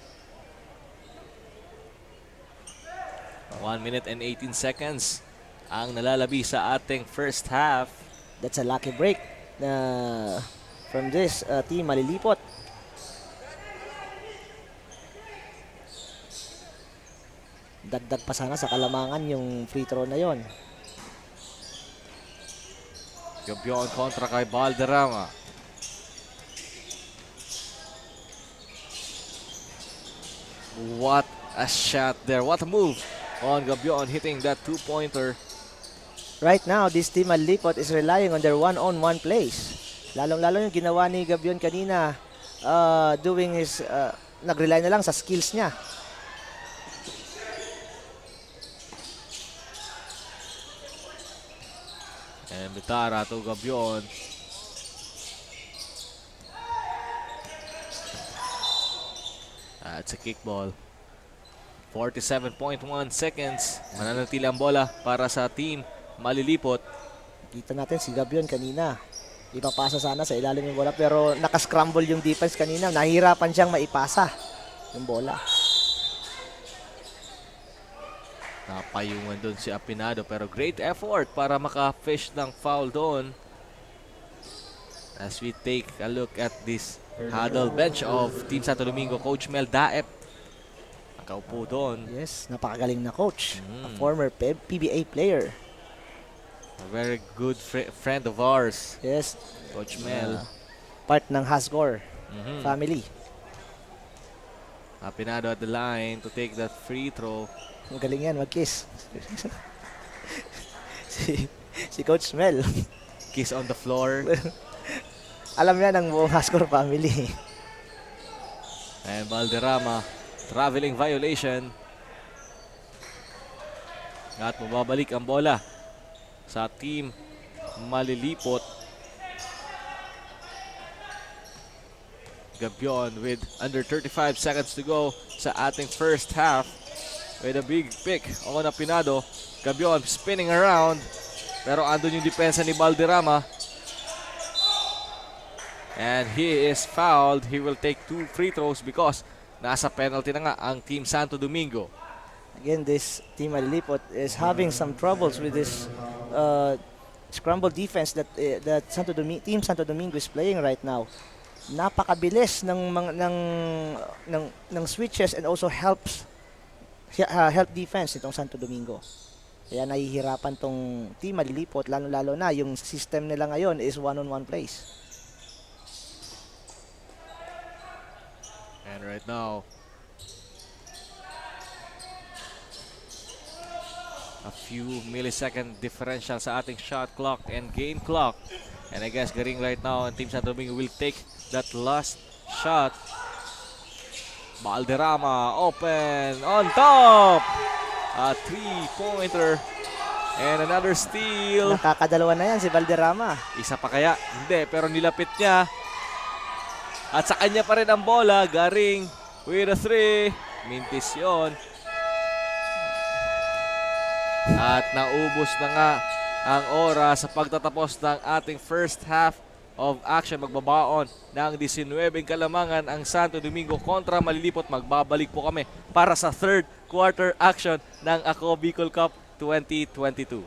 1 minute and 18 seconds ang nalalabi sa ating first half. That's a lucky break from this team Malilipot. Dagdag pa sana sa kalamangan yung free throw na yon. Gabyon kontra kay Balderrama. What a shot there. What a move on Gabyon hitting that two-pointer. Right now, this team Malilipot is relying on their one-on-one plays. Lalong-lalo yung ginawa ni Gabyon kanina, nag-rely na lang sa skills niya. And Bitara to Gabyon. It's a kickball. 47.1 seconds. Mananatili ang bola para sa team Malilipot. Kita natin si Gabyon kanina. Ipapasa sana sa ilalim yung bola pero nakascramble yung defense kanina. Nahihirapan siyang maipasa yung bola. Napayungan doon si Apinado pero great effort para maka-fish ng foul doon. As we take a look at this huddle bench of Team Santo Domingo, Coach Mel Daep nakaupo doon. Yes, napakagaling na coach. A former PBA player. A very good friend of ours. Yes. Coach Mel. Part ng Hasgor family. Apinado at the line to take that free throw. Magaling yan, mag-kiss. si Coach Mel. Kiss on the floor. Alam yan ang buong Hasgor family. And Balderrama, traveling violation. At mababalik ang bola sa team Malilipot. Gabyon with under 35 seconds to go sa ating first half. With a big pick on Apinado. Gabyon spinning around. Pero andun yung depensa ni Balderrama. And he is fouled. He will take 2 free throws because nasa penalty na nga ang Team Santo Domingo. Again, this team Malilipot is having some troubles with this scramble defense that Team Santo Domingo is playing right now. Napakabilis ng switches and also help defense itong Santo Domingo. Kaya nahihirapan tong team Malilipot, lalo na yung system nila ngayon is one-on-one plays. And right now, a few millisecond differential sa ating shot clock and game clock. And I guess Garing right now and Team Santo Domingo will take that last shot. Balderrama open on top. A 3-pointer and another steal. Nakakadalawa na yan si Balderrama. Isa pa kaya? Hindi, pero nilapit niya. At sa kanya pa rin ang bola. Garing with a 3. Mintis yun. At naubos na nga ang oras sa pagtatapos ng ating first half of action. Magbabaon ng 19 kalamangan ang Santo Domingo kontra Malilipot. Magbabalik po kami para sa third quarter action ng Ako Bicol Cup 2022.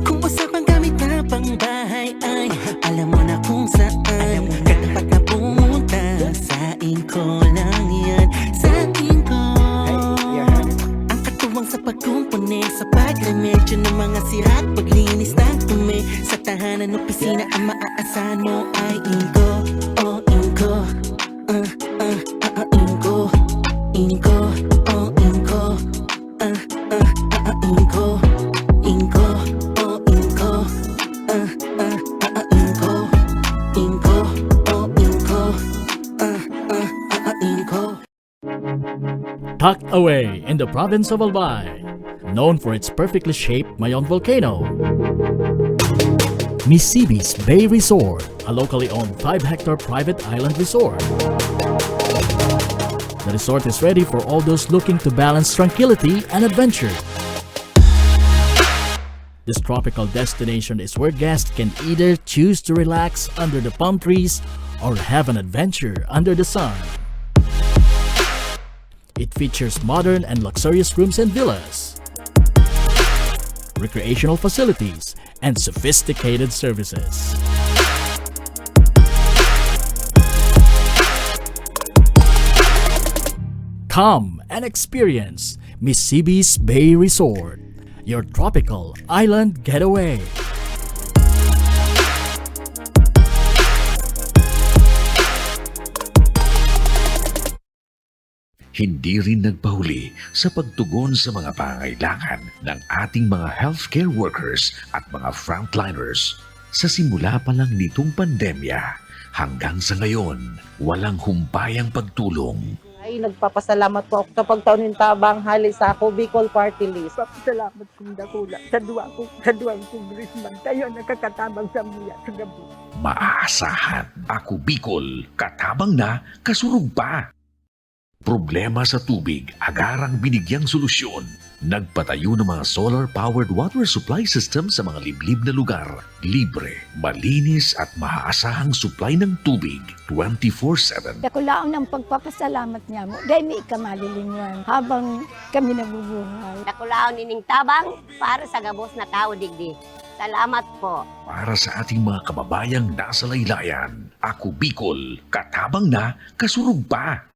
Kung usapang gamit na pang bahay ay alam mo na kung saan katapat na pumunta. Sain ko lang yan, sain ko. Ang katuwang sa pagkumpuni, sa pagremedyo ng mga sira at paglinis ng tumi. Sa tahanan, opisina, ang maaasahan mo ay Inko. Oh, Inko. Inko. Inko. Oh, Inko. Inko. Inko. Oh, Inko. Inko. Inko. Oh, Inko. Inko. Tucked away in the province of Albay, known for its perfectly shaped Mayon volcano, Missibis Bay Resort, a locally owned 5-hectare private island resort. The resort is ready for all those looking to balance tranquility and adventure. This tropical destination is where guests can either choose to relax under the palm trees or have an adventure under the sun. It features modern and luxurious rooms and villas, recreational facilities, and sophisticated services. Come and experience Missibis Bay Resort, your tropical island getaway. Hindi rin nagpahuli sa pagtugon sa mga pangailangan ng ating mga healthcare workers at mga frontliners. Sa simula pa lang nitong pandemya hanggang sa ngayon, walang humpayang pagtulong. Ay, nagpapasalamat po ako sa pagtaunin tabang hali sa ako Bicol Party List. Salamat kong dakula sa duwang kongresman. Tayo nakakatabang sa muya sa gabi. Maaasahan, Ako Bicol, katabang na, kasurug pa. Problema sa tubig, agarang binigyang solusyon. Nagpatayo ng mga solar-powered water supply system sa mga liblib na lugar. Libre, malinis at maaasahang supply ng tubig 24/7. Dakulaon ng pagpapasalamat niya mo. Dahil may ikamalilingan habang kami nabubuhay. Dakulaon nining tabang para sa gabos na tao digdi. Salamat po. Para sa ating mga kababayang nasa laylayan, Ako Bicol, katabang na, kasurug pa.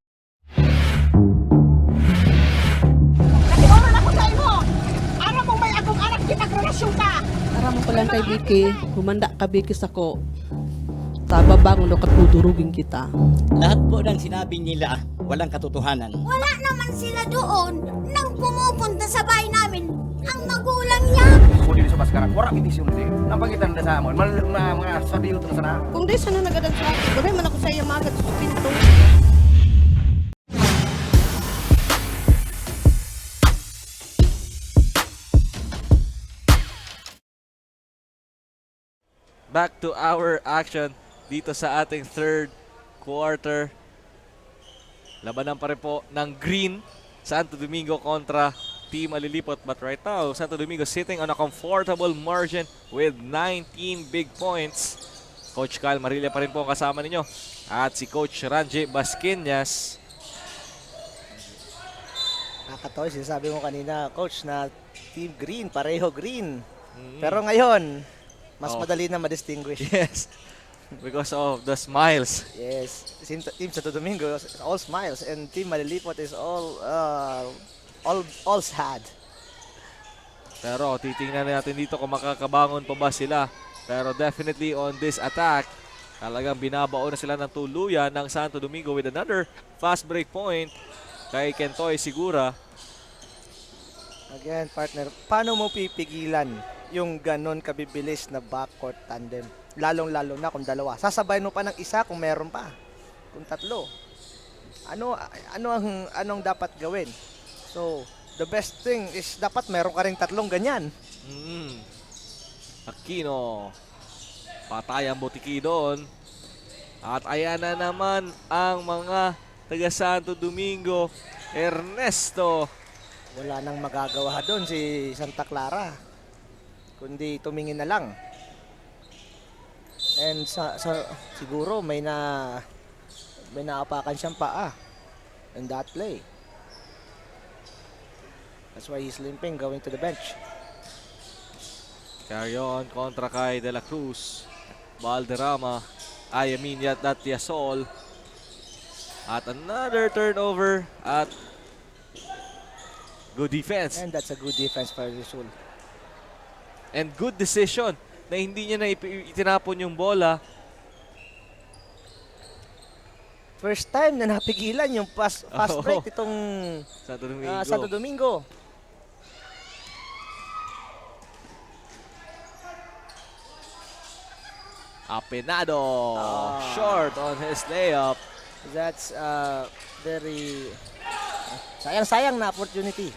Aram ko lang kay Vicky, humanda ka Vicky sako. Tababangon o katudurugin kita. Lahat po ng sinabi nila, walang katotohanan. Wala naman sila doon nang pumupunta sa bahay namin ang magulang niya. Kung sa maskara, wala itisyon din. Napagitan na sa amon, mga sabiyo ito na sana. Kung di sana nagadan sa akin, bagay man ako sa iya magad sa pinto. Back to our action dito sa ating third quarter. Labanan pa rin po ng Green, Santo Domingo kontra Team Malilipot. But right now, Santo Domingo sitting on a comfortable margin with 19 big points. Coach Kyle Marilla pa rin po ang kasama ninyo. At si Coach Ranji Basquinas. Nakakatawa, sinasabi mo kanina, Coach, na Team Green, pareho green. Pero ngayon, mas madali na ma-distinguish. Yes. Because of the smiles. Yes. Team Santo Domingo, all smiles. And Team Malilipot is all sad. Pero titingnan natin dito kung makakabangon pa ba sila. Pero definitely on this attack, talagang binabaon na sila ng tuluyan ng Santo Domingo with another fast break point kay Kentoy Sigura. Again, partner, paano mo pipigilan yung ganon kabibilis na backcourt tandem? Lalong-lalo na kung dalawa. Sasabay mo pa ng isa kung meron pa. Kung tatlo. Anong dapat gawin? So, the best thing is dapat meron ka ring tatlong ganyan. Aquino, patay ang butiki doon. At ayan na naman ang mga taga Santo Domingo. Ernesto. Wala nang magagawa doon si Santa Clara. Kundi tumingin na lang. And siguro may naapakan siyang paa in that play. That's why he's limping going to the bench. Carry on kontra kay De La Cruz. Valderrama. Yasol. At another turnover. At good defense. And that's a good defense for Rizul. And good decision na hindi niya na itinapon yung bola. First time na napigilan yung fast break itong Santo Domingo. Apenado. Short on his layup. That's very sayang na opportunity.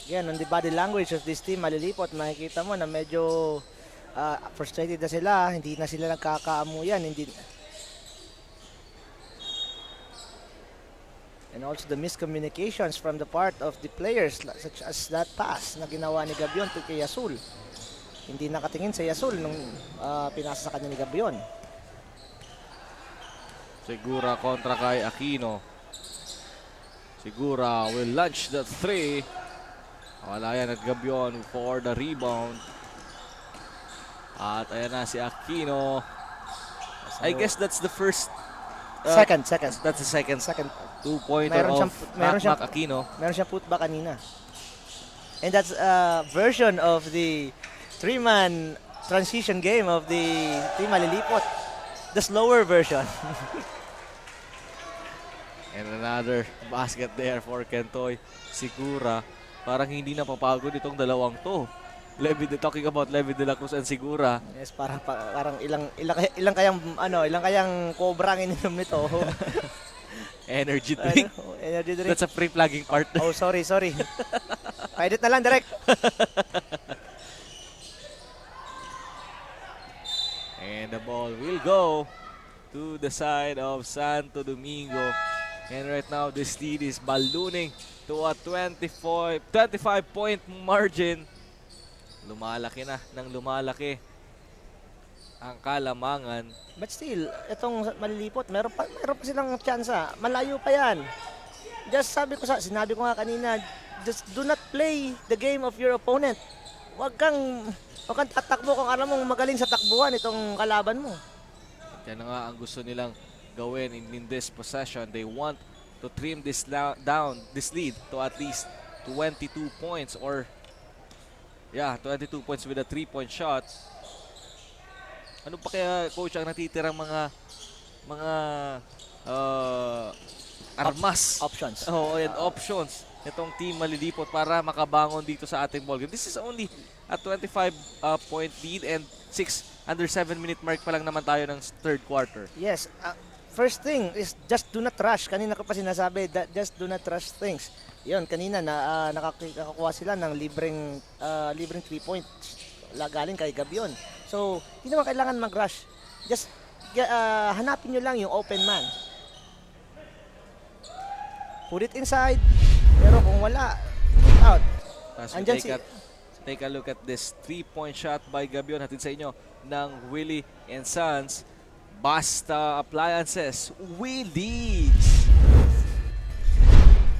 Again, on the body language of this team, Malilipot, makikita mo na medyo frustrated na sila. Hindi na sila nagkakaamuyan. And also the miscommunications from the part of the players, such as that pass na ginawa ni Gabion to kay Yasul. Hindi nakatingin sa Yasul nung pinasa sa kanya ni Gabion. Sigura kontra kay Aquino. Sigura will launch the three. Wala yan at Gabion for the rebound. At ayan na si Aquino. I guess that's the first. Second. That's the second 2-pointer Meron of siyang Aquino. Meron siyang putback kanina. And that's a version of the 3-man transition game of the Team Malilipot. The slower version. And another basket there for Kentoy Sigura. Parang hindi na papagod itong dalawang to. Talking about Levi De La Cruz and Sigura. Yes, parang ilang kayang cobra ang ininom nito. Energy drink. Energy drink. That's a pre-plugging part. Oh, sorry. Pa-edit na lang direct. And the ball will go to the side of Santo Domingo. And right now, this lead is ballooning to a 25-point margin. Lumalaki ang Kalamangan. But still, itong Malilipot, meron pa silang tsansa. Malayo pa yan. Sinabi ko nga kanina, just do not play the game of your opponent. Huwag kang tatakbo kung alam mong magaling sa takbuhan itong kalaban mo. Yan na nga ang gusto nilang gawin in this possession. They want to trim this lead to at least 22 points or 22 points with a 3-point shot. Ano pa kaya, coach, ang natitirang mga armas? Options. And options itong Team Malilipot para makabangon dito sa ating ballgame. This is only a 25-point lead and under 7-minute mark pa lang naman tayo ng third quarter. Yes. First thing is just do not rush. Kanina ko pa sinasabi that just do not rush things. Yun, kanina nakakuha sila ng libreng 3 points galing kay Gabion. So, hindi naman kailangan mag-rush. Just hanapin nyo lang yung open man. Put it inside. Pero kung wala, out. As we Andyan take a look at this 3-point shot by Gabion. Hatid sa inyo ng Willie and Sons. Basta Appliances. Willies!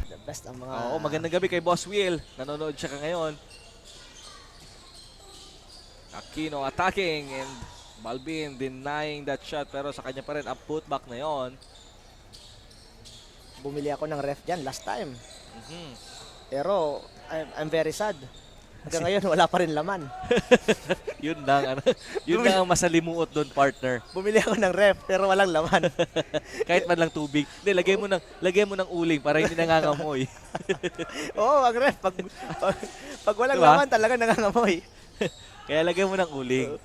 The best ang mga... Oo, magandang gabi kay Boss Will. Nanonood siya ka ngayon. Aquino attacking and Balbin denying that shot pero sa kanya pa rin ang putback na yon. Bumili ako ng ref dyan last time. Mhm. Pero I'm very sad. Hanggang ngayon wala pa rin laman. Yun lang, yun lang ang masalimuot doon, partner. Bumili ako ng ref pero walang laman. Kahit man lang tubig. Hindi, lagay mo ng uling para hindi nangangamoy. Oo, ang ref. Pag walang Diba? laman talaga nangangamoy. Kaya lagay mo ng uling.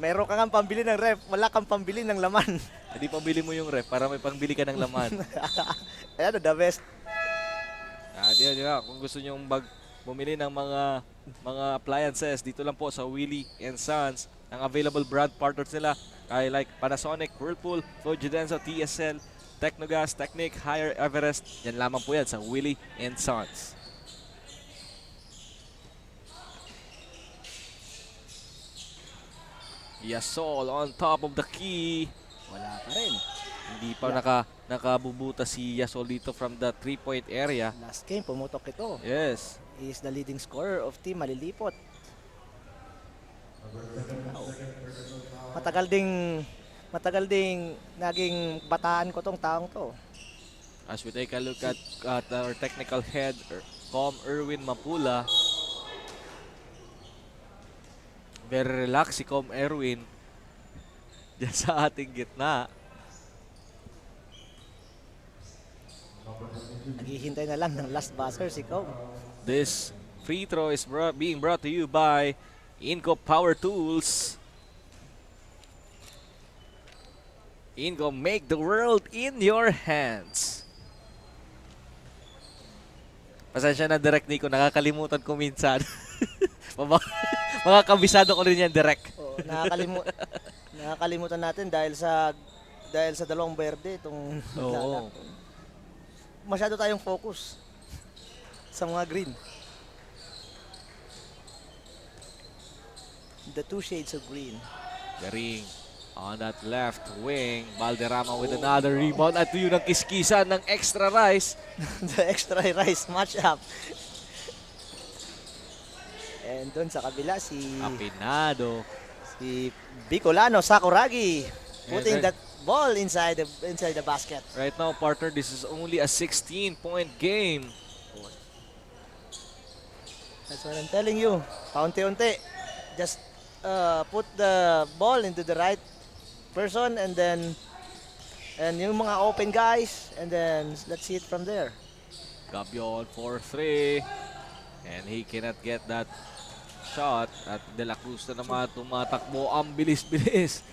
Meron ka nga pambili ng ref, wala kang pambili ng laman. Hindi pambili mo yung ref para may pangbili ka ng laman. Ayan, the best. Di ba? Kung gusto nyo bumili ng mga appliances, dito lang po sa Willie and Sons. Ang available brand partners nila ay like Panasonic, Whirlpool, Fujidenso, TSL, Technogas, Technic, Higher Everest. Yan lamang po yan sa Willie and Sons. Yasol on top of the key. Wala pa rin. Hindi pa nakabubuta si Yasol dito from the 3-point area. Last game, pumutok ito. Yes. He is the leading scorer of Team Malilipot. Matagal ding naging bataan ko tong taong to. As we take a look at our technical head, Com Erwin Mapula. Very relaxed si Com Erwin dyan sa ating gitna. Naghihintay na lang ng last buzzer si Com. This free throw is being brought to you by Inco Power Tools. Inco, make the world in your hands. Pasensya na, Direk Nico, nakakalimutan ko minsan. Mga kabisado ko rin yan, Direk. Oo, nakakalimutan natin dahil sa dalawang berde itong naglalak. Masyado tayong focus sa mga green. The two shades of green. Garing on that left wing. Valderrama with another rebound. At yun ang kiskisan ng extra rice. The extra rice matchup. And doon sa kabila si Apinado. Si Bicolano Sakuragi putting that ball inside the basket. Right now, partner, this is only a 16-point game. That's what I'm telling you. Paunti-unti. Just put the ball into the right person and yung mga open guys and then let's see it from there. Gabion for 3. And he cannot get that shot. At De La Cruz na naman tumatakbo. Ang bilis-bilis.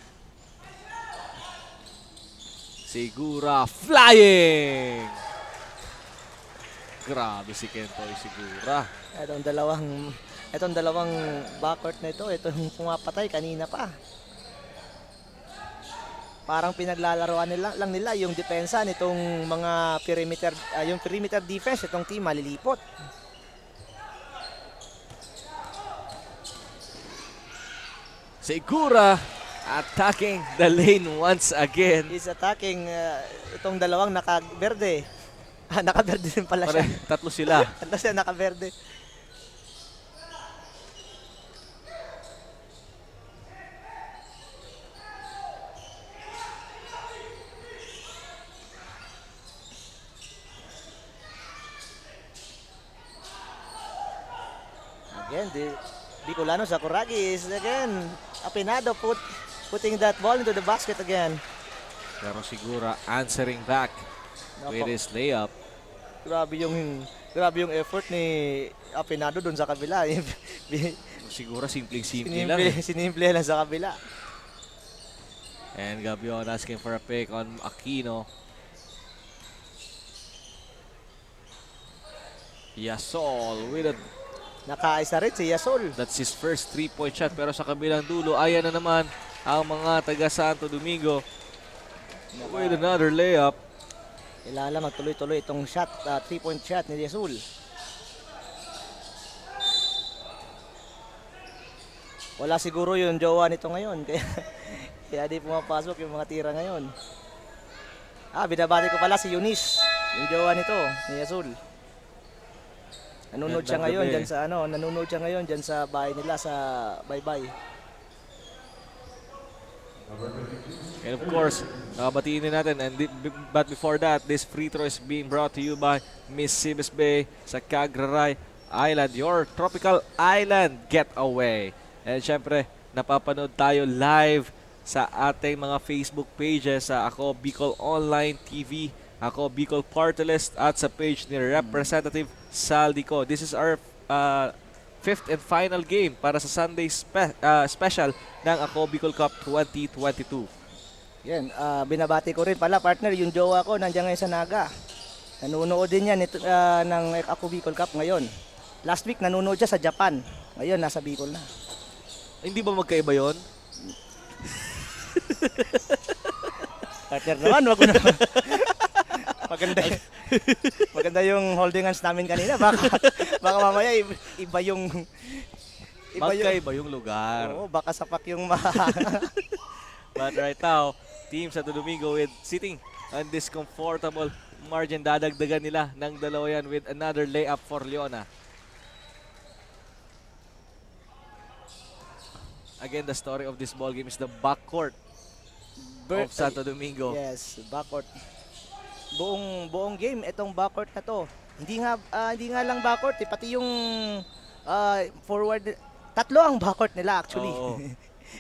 Sigura flying! Grabe si Kentoy Sigura. Itong dalawang backcourt na ito yung pumapatay kanina pa. Parang pinaglalaroan lang nila yung depensa nitong mga perimeter defense itong team Malilipot. Sigura attacking the lane once again. He's attacking itong dalawang naka-berde. Naka-berde din pala siya. Tatlo sila. Tatlo siya naka-berde. Again, Bicolano Sakuragi is again Apinado putting that ball into the basket again. Pero Sigura answering back with his layup. Grabe yung effort ni Apinado doon sa kabila. Sigura simpleng-simple lang. Sinimple lang sa kabila. And Gabion asking for a pick on Aquino. Yasol with a... Nakaisa rin si Yasol. That's his first 3-point shot. Pero sa kabilang dulo, ayan na naman ang mga taga Santo Domingo with another layup. Kailangan lang magtuloy-tuloy itong shot, 3-point shot ni Yazul. Wala siguro yung jowa nito ngayon, kaya di pumapasok yung mga tira ngayon. Binabati ko pala si Eunice, yung jowa nito, ni Yazul. Nanonood siya ngayon diyan sa nanonood siya ngayon diyan sa bahay nila sa Baybay. And of course, batiin din natin. But before that, this free throw is being brought to you by Miss Sibis Bay sa Cagraray Island, your tropical island getaway. And syempre, napapanood tayo live sa ating mga Facebook pages sa Ako Bicol Online TV, Ako Bicol Party List at sa page ni Representative Saldico. This is our fifth and final game para sa Sunday special ng Ako Bicol Cup 2022. Yan, binabati ko rin pala partner yung jowa ko nandiyan ngayon sa Naga. Nanonood din yan ng Ako Bicol Cup ngayon. Last week nanonood siya sa Japan. Ngayon nasa Bicol na. Hindi ba magkaiba yon? Partner naman, wag ko naman. Maganda yung holding hands namin kanina. Baka mamaya iba yung magkaiba yung lugar. Oo, baka sapak yung But right now, Team Santo Domingo with sitting on this comfortable margin. Dadagdagan nila ng dalawa yan with another layup for Leona. Again, the story of this ball game is the backcourt of Santo Domingo. Yes, backcourt. Buong game itong backcourt na to. Hindi nga lang backcourt, pati yung forward, tatlo ang backcourt nila actually. Oh.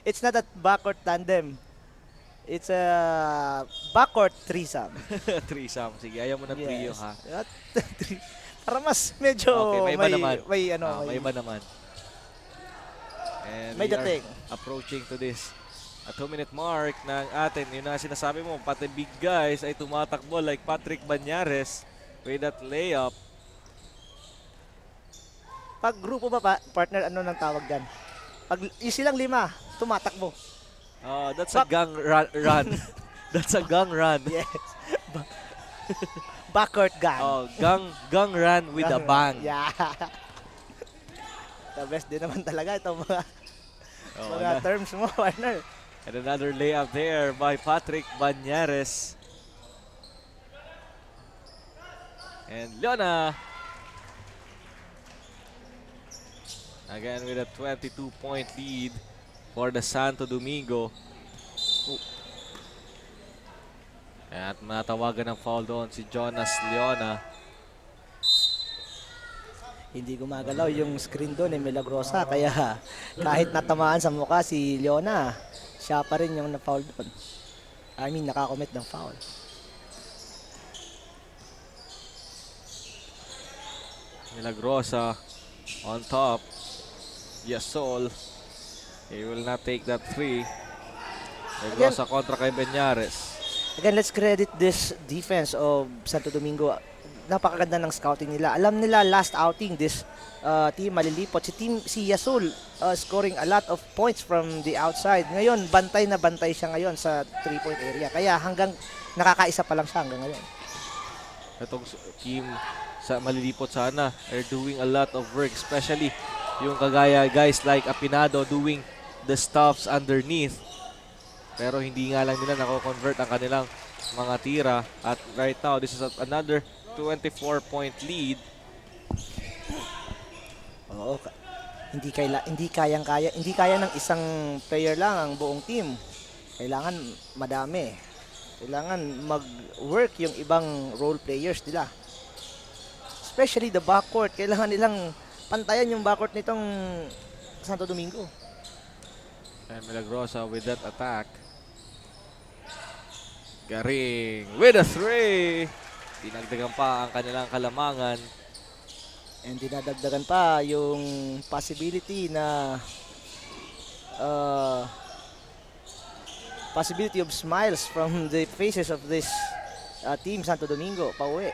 It's not a backcourt tandem. It's a backcourt threesome. Threesome. Sige, ayaw mo na trio, ha? Para mas medyo okay, may iba naman. May iba naman. And may we dating. are approaching to this a 2-minute mark ng atin. Yun na sinasabi mo, pati big guys ay tumatakbo like Patrick Banyares with that layup. Pag grupo ba, partner, ano nang tawag dyan? Pag silang 5, tumatakbo. That's a gang run. That's a gang run. Yes. Backcourt gang. Gang run with a bang. Yeah. The best din naman talaga itong mga terms mo, partner. And another layup there by Patrick Banyares. And Leona again with a 22-point lead for the Santo Domingo. At matawagan ng foul doon si Jonas Leona. Hindi gumagalaw yung screen doon ni Milagrosa, kaya kahit natamaan sa mukha si Leona, siya pa rin yung na-foul doon. I mean, nakakommit ng foul. Milagrosa on top. Yasol. He will not take that 3. Milagrosa kontra kay Banyares. Again, let's credit this defense of Santo Domingo. Napakaganda ng scouting nila. Alam nila last outing this team malilipot. Si Yasul scoring a lot of points from the outside. Ngayon, bantay na bantay siya ngayon sa 3-point area. Kaya hanggang nakakaisa pa lang siya hanggang ngayon. Itong team sa malilipot sana are doing a lot of work, especially yung kagaya guys like Apinado doing the stuffs underneath. Pero hindi nga lang nila nako-convert ang kanilang mga tira. At right now, this is another 24-point lead. Oo, hindi kaya ng isang player lang ang buong team. Kailangan madami. Kailangan mag-work yung ibang role players nila. Especially the backcourt. Kailangan nilang pantayan yung backcourt nitong Santo Domingo. And Milagrosa with that attack. Garing with a 3. Dinagdagan pa ang kanilang kalamangan. And dinadagdagan pa yung possibility na possibility of smiles from the faces of this team Santo Domingo pauwi.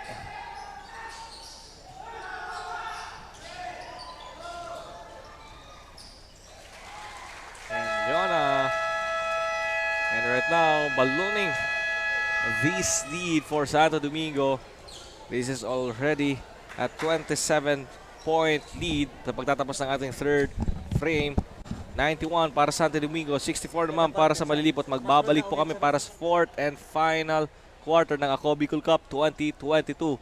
And Leona. And right now, ballooning this lead for Santo Domingo. This is already a 27-point lead sa pagtatapos ng ating third frame. 91 para sa Santo Domingo, 64 naman para sa Malilipot. Magbabalik po kami para sa fourth and final quarter ng Ako Bicol Cup 2022.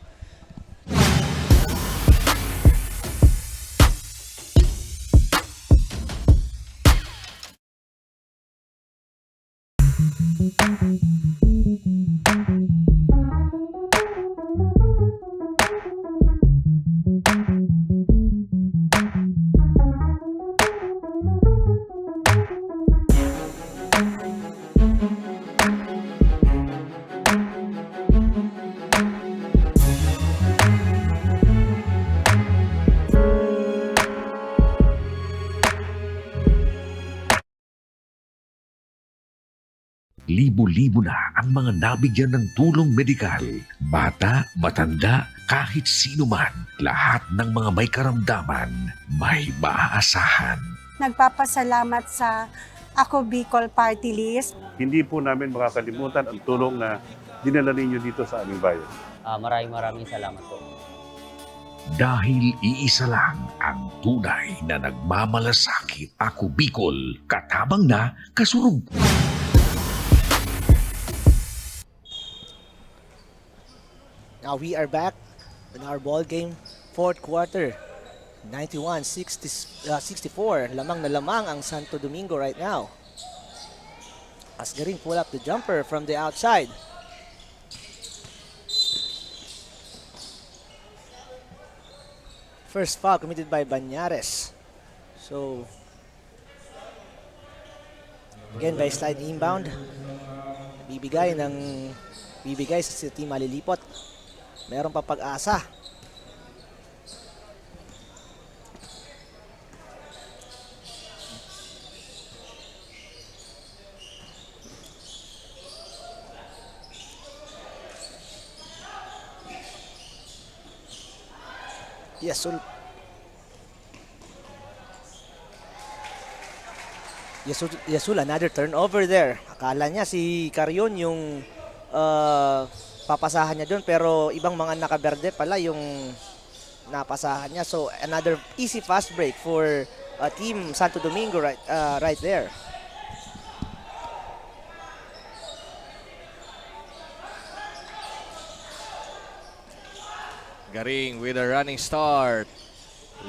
Libo-libo na ang mga nabigyan ng tulong medikal. Bata, matanda, kahit sino man, lahat ng mga may karamdaman, may maaasahan. Nagpapasalamat sa Ako Bicol Party List. Hindi po namin makakalimutan ang tulong na dinala ninyo dito sa aming bayan. Maraming salamat po. Dahil iisa lang ang tunay na nagmamalasakit. Ako Bicol, katabang na kasurug. Now we are back in our ball game, fourth quarter. 91-64. Lamang na lamang ang Santo Domingo right now. As Garing pull up the jumper from the outside. First foul committed by Banyares. So, again, by slide inbound. Bibigay sa Team Malilipot. Meron pa pag-asa. Yasul, another turnover there. Akala niya si Carion yung papasahan niya doon, pero ibang mga nakaberde pala yung napasahan niya. So another easy fast break for Team Santo Domingo right there. Garing with a running start.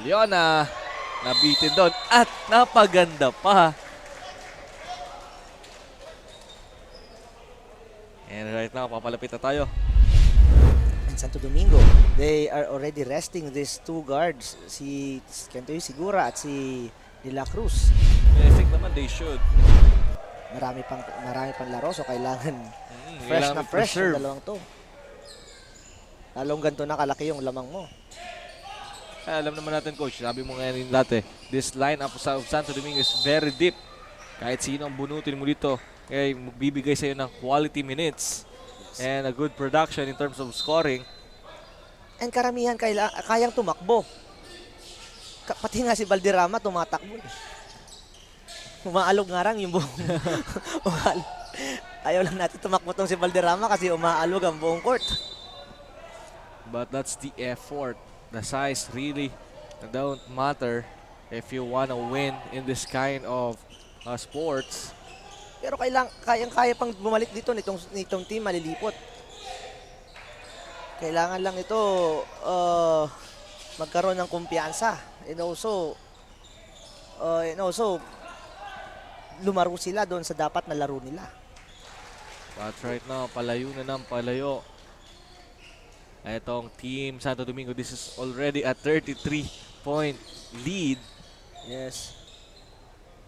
Leona nabitin doon at napaganda pa. And right now, papalapit na tayo. And Santo Domingo, they are already resting these two guards, si Kentoy Sigura at si De La Cruz. I think naman they should. Marami pang laro, so kailangan fresh yung dalawang to. Lalong ganito na kalaki yung lamang mo. Alam naman natin, coach, sabi mo ngayon dati, this lineup sa Santo Domingo is very deep. Kahit sino ang bunutin mo dito, ay magbibigay sa iyo ng quality minutes and a good production in terms of scoring. And karamihan kayang tumakbo. Pati nga si Valderrama tumatakbo. Umaalog nga lang yung buong... Ayaw lang natin tumakbo tong si Valderrama kasi umaalog ang buong court. But that's the effort. The size really don't matter if you want to win in this kind of sports. Pero kayang-kaya pang bumalik dito nitong team Malilipot. Kailangan lang ito magkaroon ng kumpiyansa. And also lumaro sila doon sa dapat na laro nila. But right now, palayo na ng palayo. Itong Team Santo Domingo, this is already a 33-point lead. Yes.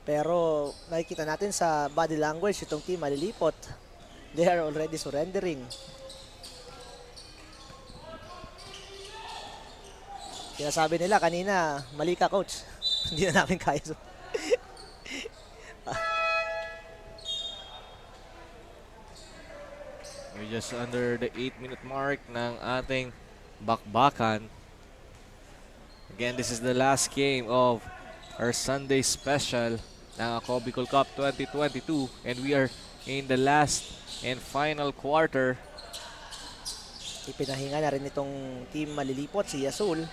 Pero nakikita natin sa body language itong Team Malilipot. They are already surrendering. Sinasabi nila kanina, mali ka coach. Hindi na namin kaya. We're just under the 8-minute mark ng ating bakbakan. Again, this is the last game of our Sunday special ng Ako Bicol Cup 2022, and we are in the last and final quarter. Ipinahinga na rin itong team malilipot, si Yasul.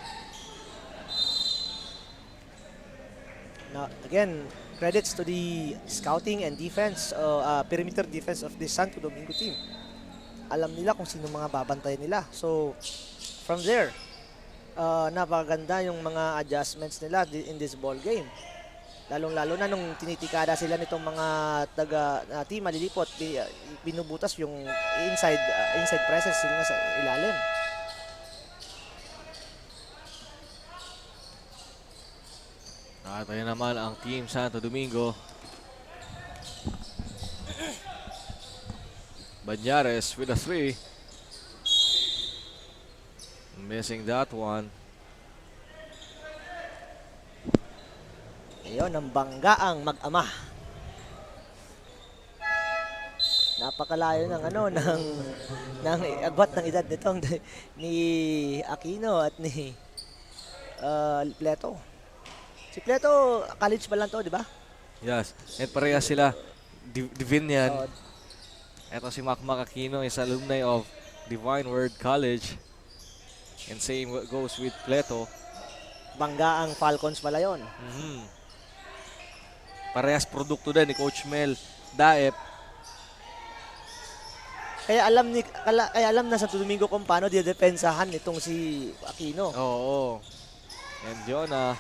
Now, again, credits to the scouting and defense, perimeter defense of the Santo Domingo team. Alam nila kung sino mga babantayan nila. So, from there, napakaganda yung mga adjustments nila in this ball game. Lalong-lalo na nung tinitikada sila nitong mga team malilipot, binubutas yung inside presses sila sa ilalim. At ayun naman ang Team Santo Domingo. Banyares with a 3. Missing that one. Ayun, ang banggaang mag-ama. Napakalayo ng ng agwat ng edad nitong ni Aquino at ni Pleto. Si Pleto, college pa lang to, di ba? Yes. And parehas sila. Divinian. Ito si Macmac Aquino is alumni of Divine Word College. And same goes with Pleto. Banggaang Falcons pala yun. Parehas produkto din ni Coach Mel Daep. Kaya alam na sa Domingo kung paano didepensahan itong si Aquino. Oo. And Jonah.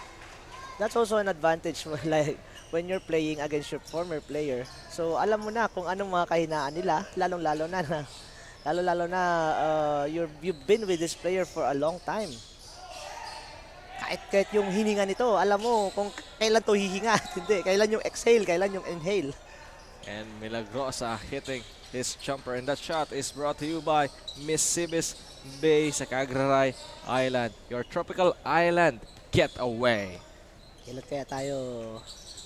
That's also an advantage like when you're playing against your former player. So alam mo na kung anong mga kahinaan nila, lalong-lalo na you've been with this player for a long time. Kahit yung hininga nito, alam mo kung kailan to hihinga, hindi, kailan yung exhale, kailan yung inhale. And Milagrosa hitting his jumper, and that shot is brought to you by Miss Sibis Bay sa Cagraray Island, your tropical island getaway. Kailan kaya tayo?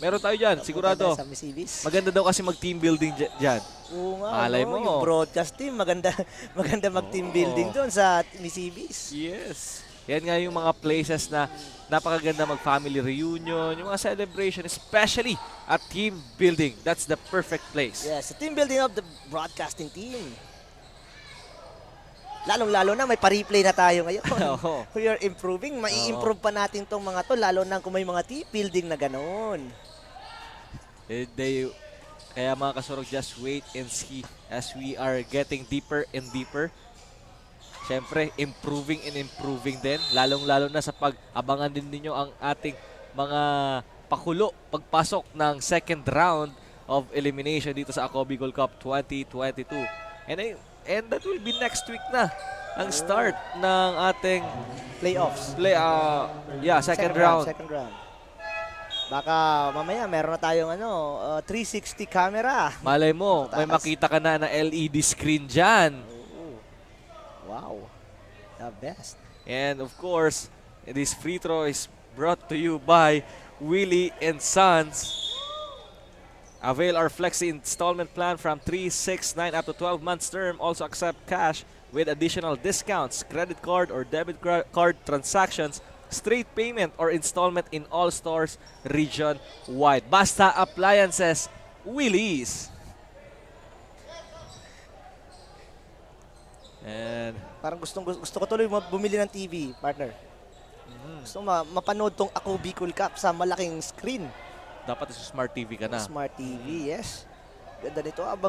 Meron tayo dyan, sigurado. Sa Misibis. Maganda daw kasi mag-team building dyan. Oo nga, Malay no? mo. Yung broadcast team, maganda mag-team building doon sa Misibis. Yes. Yan nga yung mga places na napakaganda mag-family reunion, yung mga celebration, especially at team building. That's the perfect place. Yes, the team building of the broadcasting team. Lalong-lalo na may pa-replay na tayo ngayon. Oo. We are improving. Mai-improve pa natin tong mga to, lalo na kung may mga team building na ganoon. Kaya mga kasurog, just wait and see as we are getting deeper and deeper. Siyempre, improving and improving din. Lalong-lalo na sa pag-abangan din ninyo ang ating mga pakulo pagpasok ng second round of elimination dito sa Ako Bicol Cup 2022. And that will be next week na ang start ng ating Playoffs. Second round. Second round. Baka mamaya meron na tayong 360 camera. Malay mo, may makita ka na LED screen dyan. Wow. The best. And of course, this free throw is brought to you by Willie and Sons. Avail our Flexi installment plan from 3, 6, 9 up to 12 months term. Also accept cash with additional discounts, credit card or debit card transactions, straight payment or installment in all stores region-wide. Basta Appliances, Willie's. And parang gusto ko tuloy bumili ng TV, partner. Gusto mapanood tong Ako Bicol Cup sa malaking screen. dapat sa Smart TV ka na. Smart TV, yes. Ganda nito ang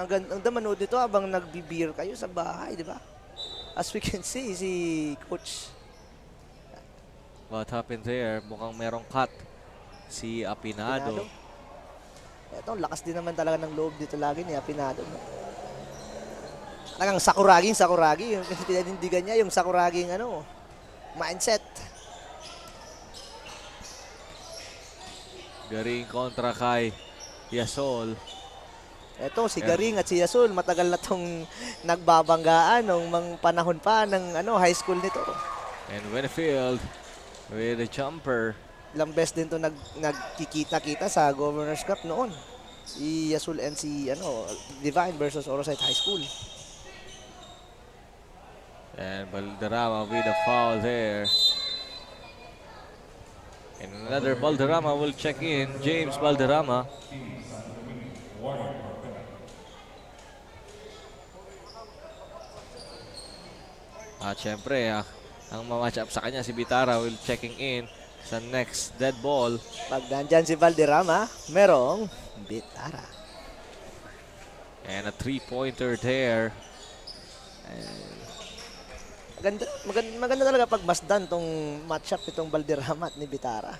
ganda manood nito habang nagbi-beer kayo sa bahay, di ba? As we can see, si Coach. What happened there? Mukhang merong cut si Apinado. Ito, lakas din naman talaga ng loob dito lagi ni Apinado. Talagang sakuragi. Yung pinanindigan niya, yung sakuraging mindset. Garing kontra kay Yasol. Ito, si Garing at si Yasol, matagal na itong nagbabanggaan nung panahon pa ng high school nito. And Winfield with a jumper. Ilang best din ito nagkikita-kita sa Governor's Cup noon. Si Yasol and si Divine versus Orosite High School. And Balderrama with a foul there. And another Balderrama will check in. James Balderrama. At syempre, ang ma-match up sa kanya si Bitara will checking in sa next dead ball. Pag nandyan si Valderrama, merong Bitara. And a 3-pointer there. Maganda talaga pag masdan tong matchup itong Valderrama at ni Bitara.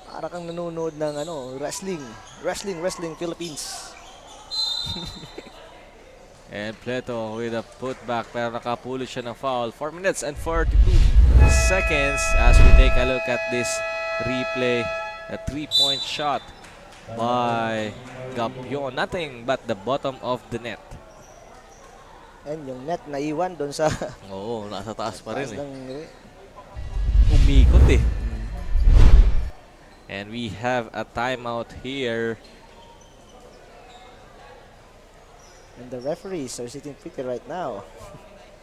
Para kang nanonood ng Wrestling Philippines. And Pleto with a putback pero nakapulot siya ng foul. 4 minutes and 42 seconds as we take a look at this replay. A 3-point shot by Gabion. Nothing but the bottom of the net. And yung net na iwan doon sa Oo, nasa taas pa rin taas eh. ng- Umikot eh. And we have a timeout here. And the referees are sitting pretty right now.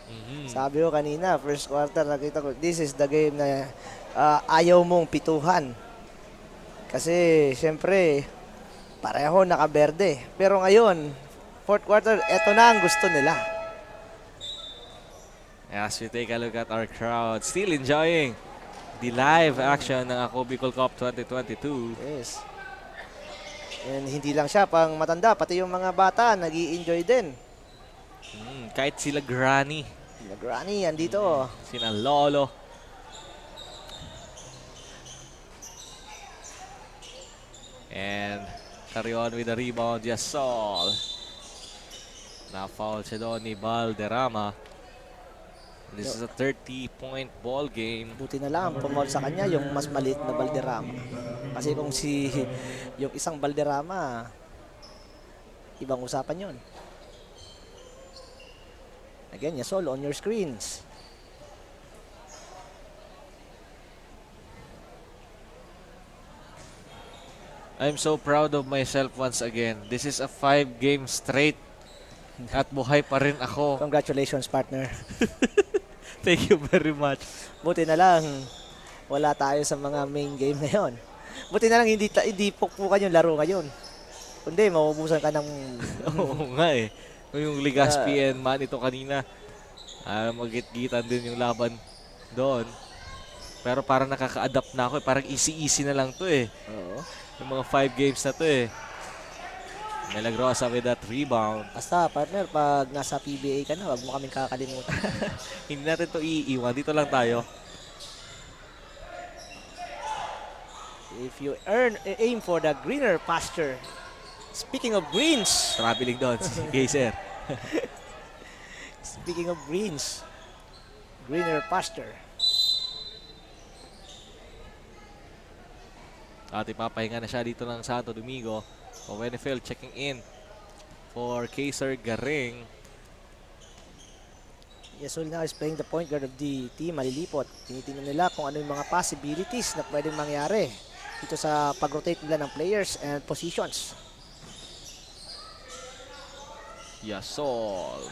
Mhm. Sabi ko kanina, first quarter, nakita ko, this is the game na ayaw mong pituhan. Kasi, syempre, pareho nakaberde. Pero ngayon, fourth quarter, eto na ang gusto nila. As we take a look at our crowd, still enjoying the live action ng Ako Bicol Cup 2022. Yes. And hindi lang siya pang matanda, pati yung mga bata nag-i-enjoy din. Kahit sila Granny, Sila Granny, andito. sina Lolo. And carry on with the rebound, Yasol. Na-foul siya doon ni Valderrama. This is a 30-point ball game. Buti na lang, pumol sa kanya yung mas maliit na Valderrama. Kasi kung yung isang Valderrama, ibang usapan yon. Again, Yasol on your screens. I'm so proud of myself once again. This is a 5-game straight. At buhay pa rin ako. Congratulations, partner. Thank you very much. Buti na lang, wala tayo sa mga main game ngayon. Buti na lang hindi pukpukan yung laro ngayon. Kundi, maubusan ka ng... Oo nga eh. Yung Legazpi and man ito kanina, magit-gitan din yung laban doon. Pero parang nakaka-adapt na ako eh. Parang easy-easy na lang to eh. Oo. Yung mga 5 games na to eh. Milagrosa with that rebound. Basta, partner, pag nasa PBA ka na, wag mo kaming kakalimutan. Hindi natin to iiwan. Dito lang tayo. If you aim for the greener pasture. Speaking of greens. Traveling doon. Sige, sir. Speaking of greens. Greener pasture. At ipapahinga na siya dito ng Santo Domingo. Owenefeld checking in for Kaiser Garing. Yasol now is playing the point guard of the team, Malilipot. Tinitingnan nila kung ano yung mga possibilities na pwedeng mangyari dito sa pag-rotate nila ng players and positions. Yasol.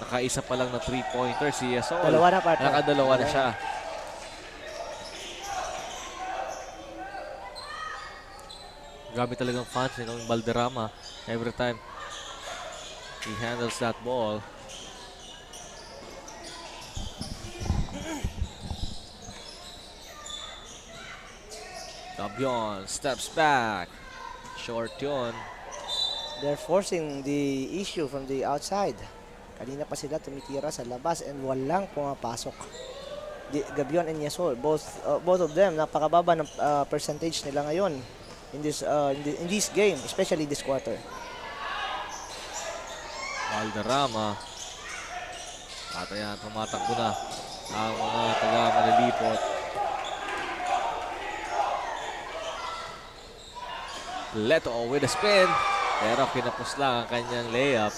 Nakaisa pa lang na 3-pointer si Yasol. Dalawa na, partner. Nakadalawa na siya. Gamit talagang fans ng Valderrama every time he handles that ball. Gabion steps back. Short yun. They're forcing the issue from the outside. Kanina pa sila tumitira sa labas and walang pumapasok. Gabion and Yasol, both of them, napakababa ng percentage nila ngayon in this game, especially this quarter. Valderrama. At ayan, tumatakbo na ang mga taga-Malilipot. Leto with a spin. Pero kinapos lang ang kanyang layup.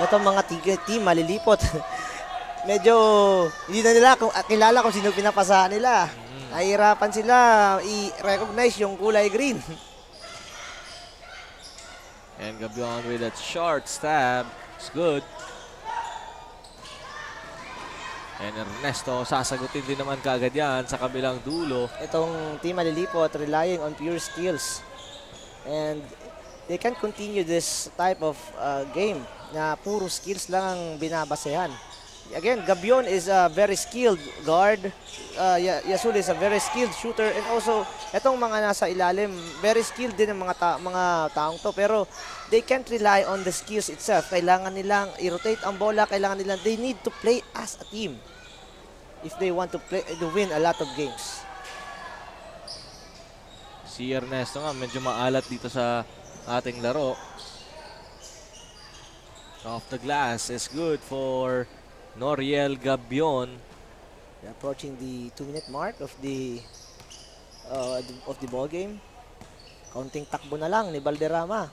Itong mga team Malilipot, medyo hindi na nila kilala kung sino pinapasahan nila. Nahihirapan sila i-recognize yung kulay green. And Gabion with that short stab. It's good. And Ernesto, sasagutin din naman kaagad yan sa kabilang dulo. Itong team Malilipot relying on pure skills. And they can continue this type of game na puro skills lang ang binabasehan. Again, Gabion is a very skilled guard. Yasul is a very skilled shooter. And also, etong mga nasa ilalim, very skilled din ang mga taong to. Pero they can't rely on the skills itself. Kailangan nilang i-rotate ang bola. They need to play as a team if they want to win a lot of games. Si Ernesto nga medyo maalat dito sa ating laro. Off the glass is good for Noriel Gabion. They're approaching the 2-minute mark of the ball game. Kaunting takbo na lang ni Valderrama.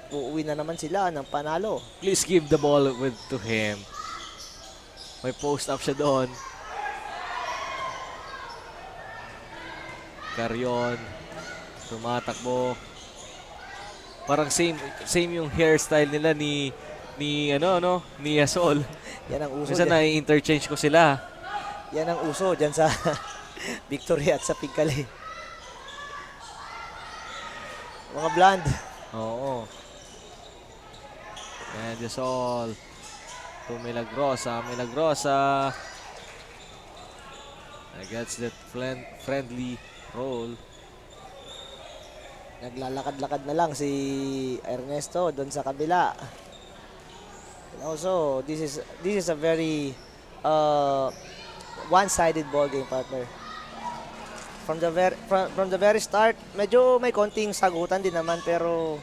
Uuwi na naman sila ng panalo. Please give the ball to him. May post up siya doon. Carrion tumatakbo. Parang same yung hairstyle nila ni Yasol. Yan ang uso. Minsan na-interchange ko sila. Yan ang uso dyan sa Victory at sa Pigkali. Mga blonde. Oo. And Yasol to Milagrosa. Gets that friendly roll. Naglalakad-lakad na lang si Ernesto doon sa kabila. And also, this is a very one-sided ball game, partner. From the very start, medyo may konting sagutan din naman, pero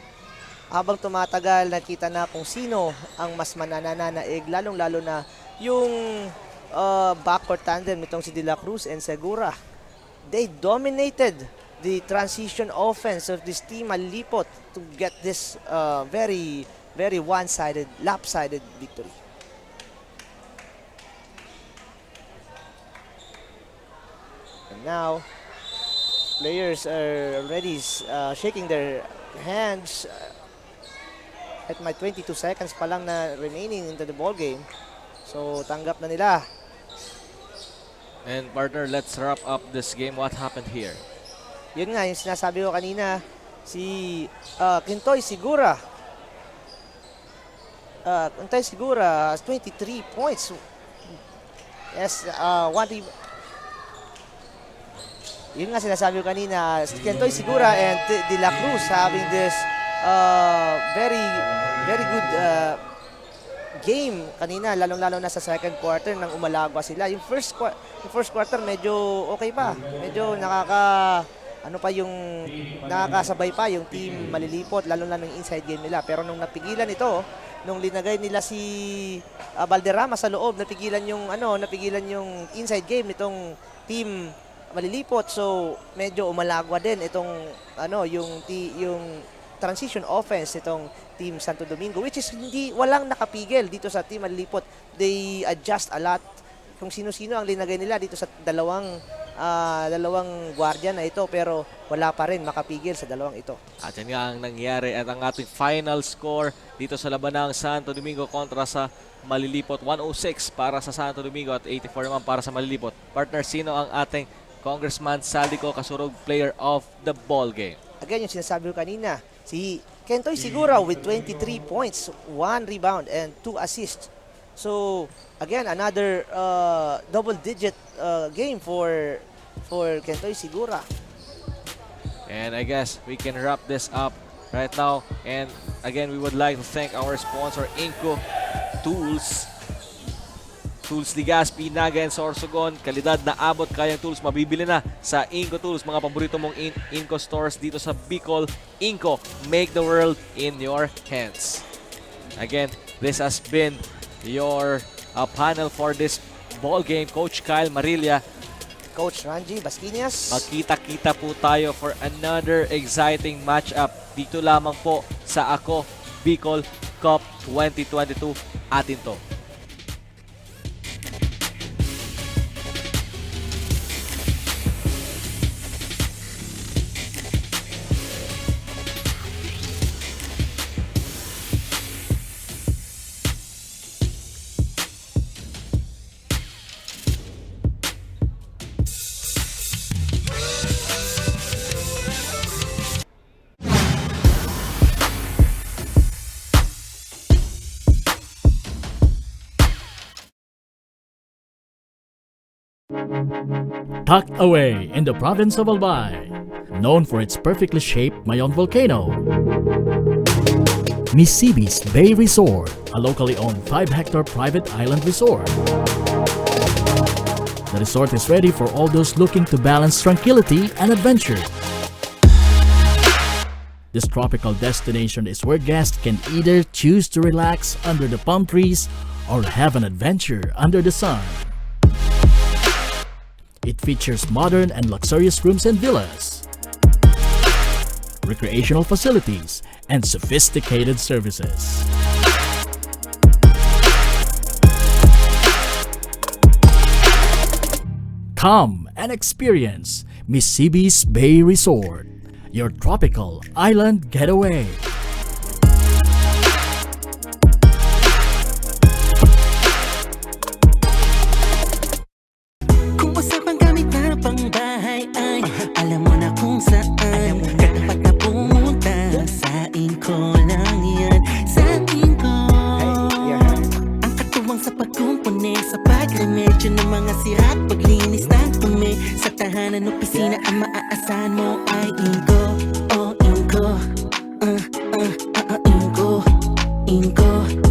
habang tumatagal, nakita na kung sino ang mas manananaig, lalong-lalo na yung backcourt tandem nitong si De La Cruz and Segura. They dominated the transition offense of this team Malilipot to get this very, very one-sided, lopsided victory. And now, players are already shaking their hands at my 22 seconds pa lang na remaining into the ball game. So, tanggap na nila. And partner, let's wrap up this game. What happened here? Yun nga, yung sinasabi ko kanina, si Quintoy Segura. Quintoy Segura has 23 points. Yes, yun nga sinasabi ko kanina, si Quintoy Segura and De La Cruz having this very, very good game kanina, lalong-lalo na sa second quarter nang umalagwa sila. Yung first quarter medyo okay pa. Medyo nakakasabay pa yung team Malilipot, lalo na ng inside game nila. Pero nung napigilan ito, nung linagay nila si Valderrama sa loob, napigilan yung inside game nitong team Malilipot. So medyo umalagwa din itong yung transition offense itong Team Santo Domingo, which is walang nakapigil dito sa Team Malilipot. They adjust a lot kung sino-sino ang linagay nila dito sa dalawang gwardiya na ito, pero wala pa rin makapigil sa dalawang ito. At yan nga ang nangyari at ang ating final score dito sa labanang Santo Domingo kontra sa Malilipot. 106 para sa Santo Domingo at 84 naman para sa Malilipot. Partner, sino ang ating Congressman Saldico Kasurug player of the ball game? Again, yung sinasabi ko kanina, si Quintoy Segura with 23 points, 1 rebound and 2 assists. So again, another double-digit game for Quintoy Segura. And I guess we can wrap this up right now. And again, we would like to thank our sponsor, Inco Tools. Tools Legazpi, Naga, and Sorsogon. Kalidad na abot kayang tools mabibili na sa Inco Tools. Mga paborito mong Inco stores dito sa Bicol. Inco, make the world in your hands. Again, this has been your panel for this ball game. Coach Kyle Marilla, Coach Ranji Basquinias. Magkita-kita po tayo for another exciting matchup dito lamang po sa Ako Bicol Cup 2022. Atin to. Tucked away in the province of Albay, known for its perfectly shaped Mayon volcano, Misibis Bay Resort, a locally owned 5-hectare private island resort. The resort is ready for all those looking to balance tranquility and adventure. This tropical destination is where guests can either choose to relax under the palm trees or have an adventure under the sun. It features modern and luxurious rooms and villas, recreational facilities, and sophisticated services. Come and experience Misibis Bay Resort, your tropical island getaway. Kung usapang gamit na pangbahay ay alam mo na kung saan katapat na pumunta. Sain ko lang yan, sain ko. Ang katuwang sa pagkumpone, sa pagremedyo ng mga sira at paglinis ng tumi. Sa tahanan, opisina, ang maaasahan mo ay Inko. Oh, Inko. Inko. Inko.